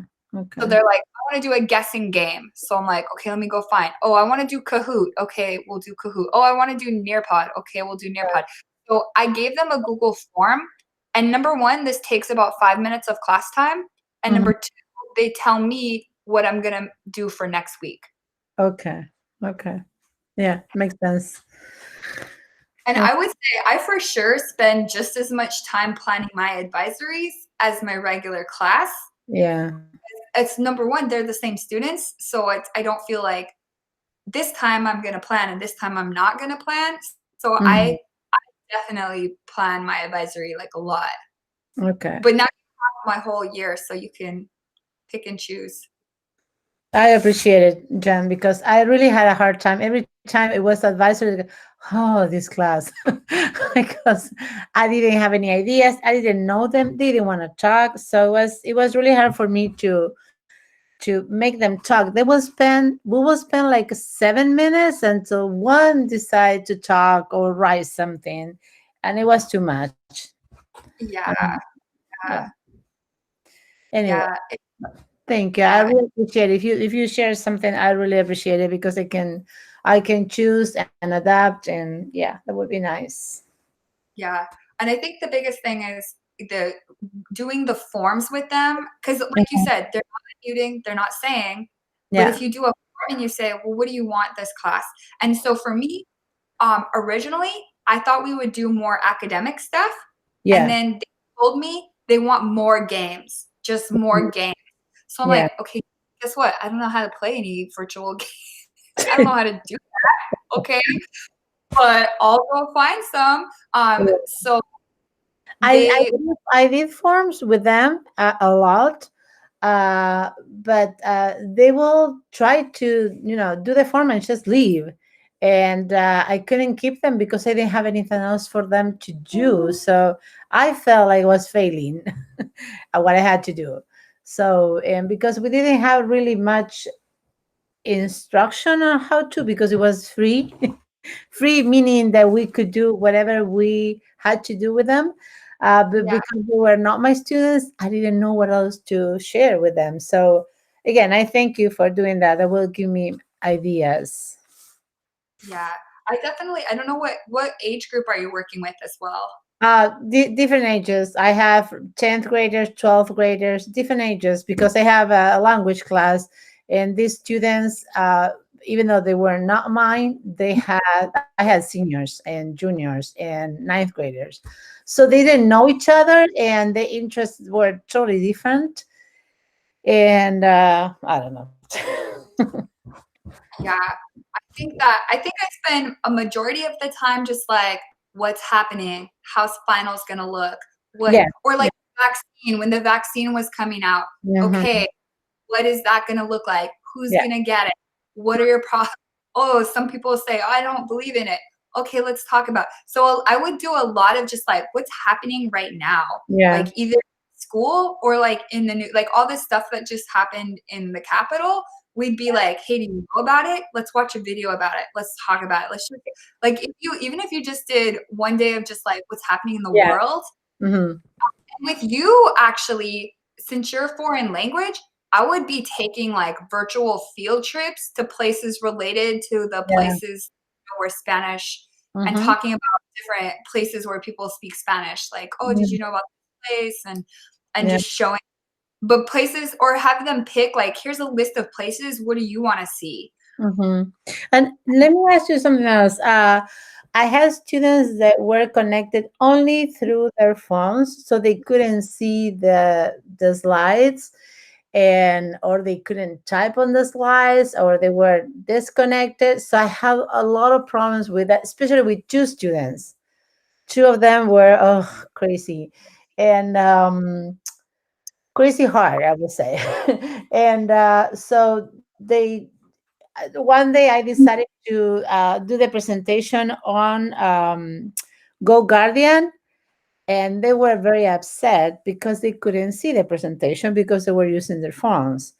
So they're like, I want to do a guessing game. So I'm like, okay, let me go find. Oh, I want to do Kahoot. Okay, we'll do Kahoot. Oh, I want to do Nearpod. Okay, we'll do Nearpod. So I gave them a Google form. And number one, this takes about 5 minutes of class time. And number two, they tell me what I'm going to do for next week. Okay. Yeah, makes sense. And I would say I for sure spend just as much time planning my advisories as my regular class. Yeah. It's number one, they're the same students. So I don't feel like this time I'm going to plan and this time I'm not going to plan. So I definitely plan my advisory like a lot. Okay. But not my whole year, so you can pick and choose. I appreciate it, Jen, because I really had a hard time. Every time it was advisory, this class, because I didn't have any ideas. I didn't know them. They didn't want to talk. So it was really hard for me to to make them talk. We will spend like 7 minutes until one decide to talk or write something, and it was too much. Yeah. Yeah. Anyway, Yeah. thank you. I really appreciate it. If you share something, I really appreciate it, because I can choose and adapt, and yeah, that would be nice. Yeah. And I think the biggest thing is doing the forms with them, because like you said, they're not unmuting, they're not saying. But if you do a form and you say, well, what do you want this class? And so for me, originally, I thought we would do more academic stuff. Yeah. And then they told me they want more games, just more games. So I'm like, okay, guess what? I don't know how to play any virtual games. I don't know how to do that. Okay. But I'll go find some. So I did forms with them a lot. But they will try to, do the form and just leave. And I couldn't keep them because I didn't have anything else for them to do. So I felt like I was failing at what I had to do. So, and because we didn't have really much instruction on how to, because it was free, free meaning that we could do whatever we had to do with them. But because they were not my students, I didn't know what else to share with them. So again, I thank you for doing that. That will give me ideas. Yeah, I don't know what age group are you working with as well? Different ages. I have 10th graders, 12th graders, different ages, because I have a language class, and these students, even though they were not mine, I had seniors and juniors and 9th graders. So they didn't know each other, and the interests were totally different. And I don't know. Yeah, I think I spend a majority of the time just like, what's happening, how's finals gonna look, or like vaccine, when the vaccine was coming out. Okay, what is that gonna look like? Who's gonna get it? What are your problems? Oh, some people say, oh, I don't believe in it. Okay, let's talk about it. So I would do a lot of just like, what's happening right now? Like either school or like in the new, like all this stuff that just happened in the Capitol. We'd be like, hey, do you know about it? Let's watch a video about it. Let's talk about it. Let's just, like, even if you just did one day of just like what's happening in the world. And with you, actually, since you're foreign language, I would be taking like virtual field trips to places related to the places where Spanish, and talking about different places where people speak Spanish. Like, oh, did you know about this place? And just showing. But places, or have them pick, like, here's a list of places. What do you want to see? And let me ask you something else. I had students that were connected only through their phones, so they couldn't see the slides, or they couldn't type on the slides, or they were disconnected. So I have a lot of problems with that, especially with 2 students. 2 of them were crazy. And crazy hard, I would say. And so one day I decided to do the presentation on Go Guardian, and they were very upset because they couldn't see the presentation because they were using their phones.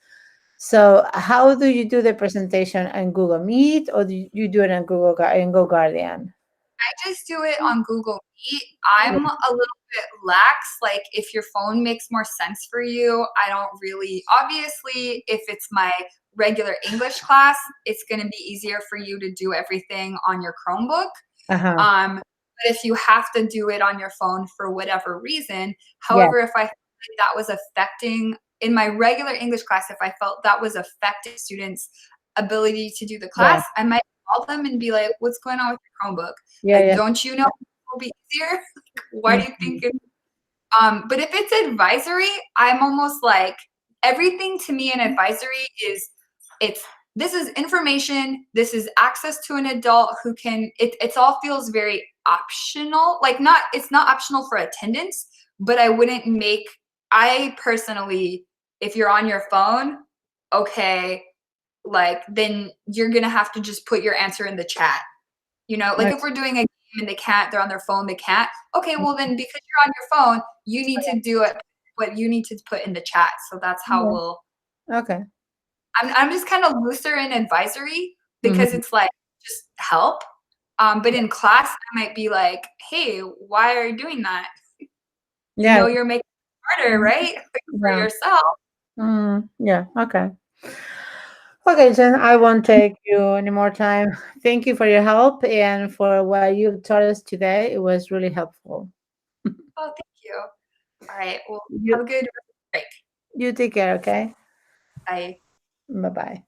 So how do you do the presentation on Google Meet, or do you do it on Go Guardian? I just do it on Google Meet. I'm a little bit lax. Like, if your phone makes more sense for you, I don't really, obviously, if it's my regular English class, it's going to be easier for you to do everything on your Chromebook. But if you have to do it on your phone for whatever reason, however, if I felt like that was affecting, in my regular English class, if I felt that was affecting students' ability to do the class, I might call them and be like, what's going on with your Chromebook? Don't you know it will be easier? Why do you think it? But if it's advisory, I'm almost like, everything to me in advisory is, this is information, this is access to an adult who can, it all feels very optional. Like, it's not optional for attendance, but I personally, if you're on your phone, okay, like, then you're going to have to just put your answer in the chat. Like, if we're doing a game and they're on their phone, they can't. Okay, well then, because you're on your phone, you need to do it, what you need to put in the chat. So that's how we'll. Okay. I'm just kind of looser in advisory because it's like just help. But in class, I might be like, hey, why are you doing that? Yeah. You know, you're making it harder, right? For yourself. Yeah. Okay. Okay, Jen, I won't take you any more time. Thank you for your help and for what you taught us today. It was really helpful. Oh, thank you. All right. Well, have a good break. You take care, okay? Bye. Bye-bye.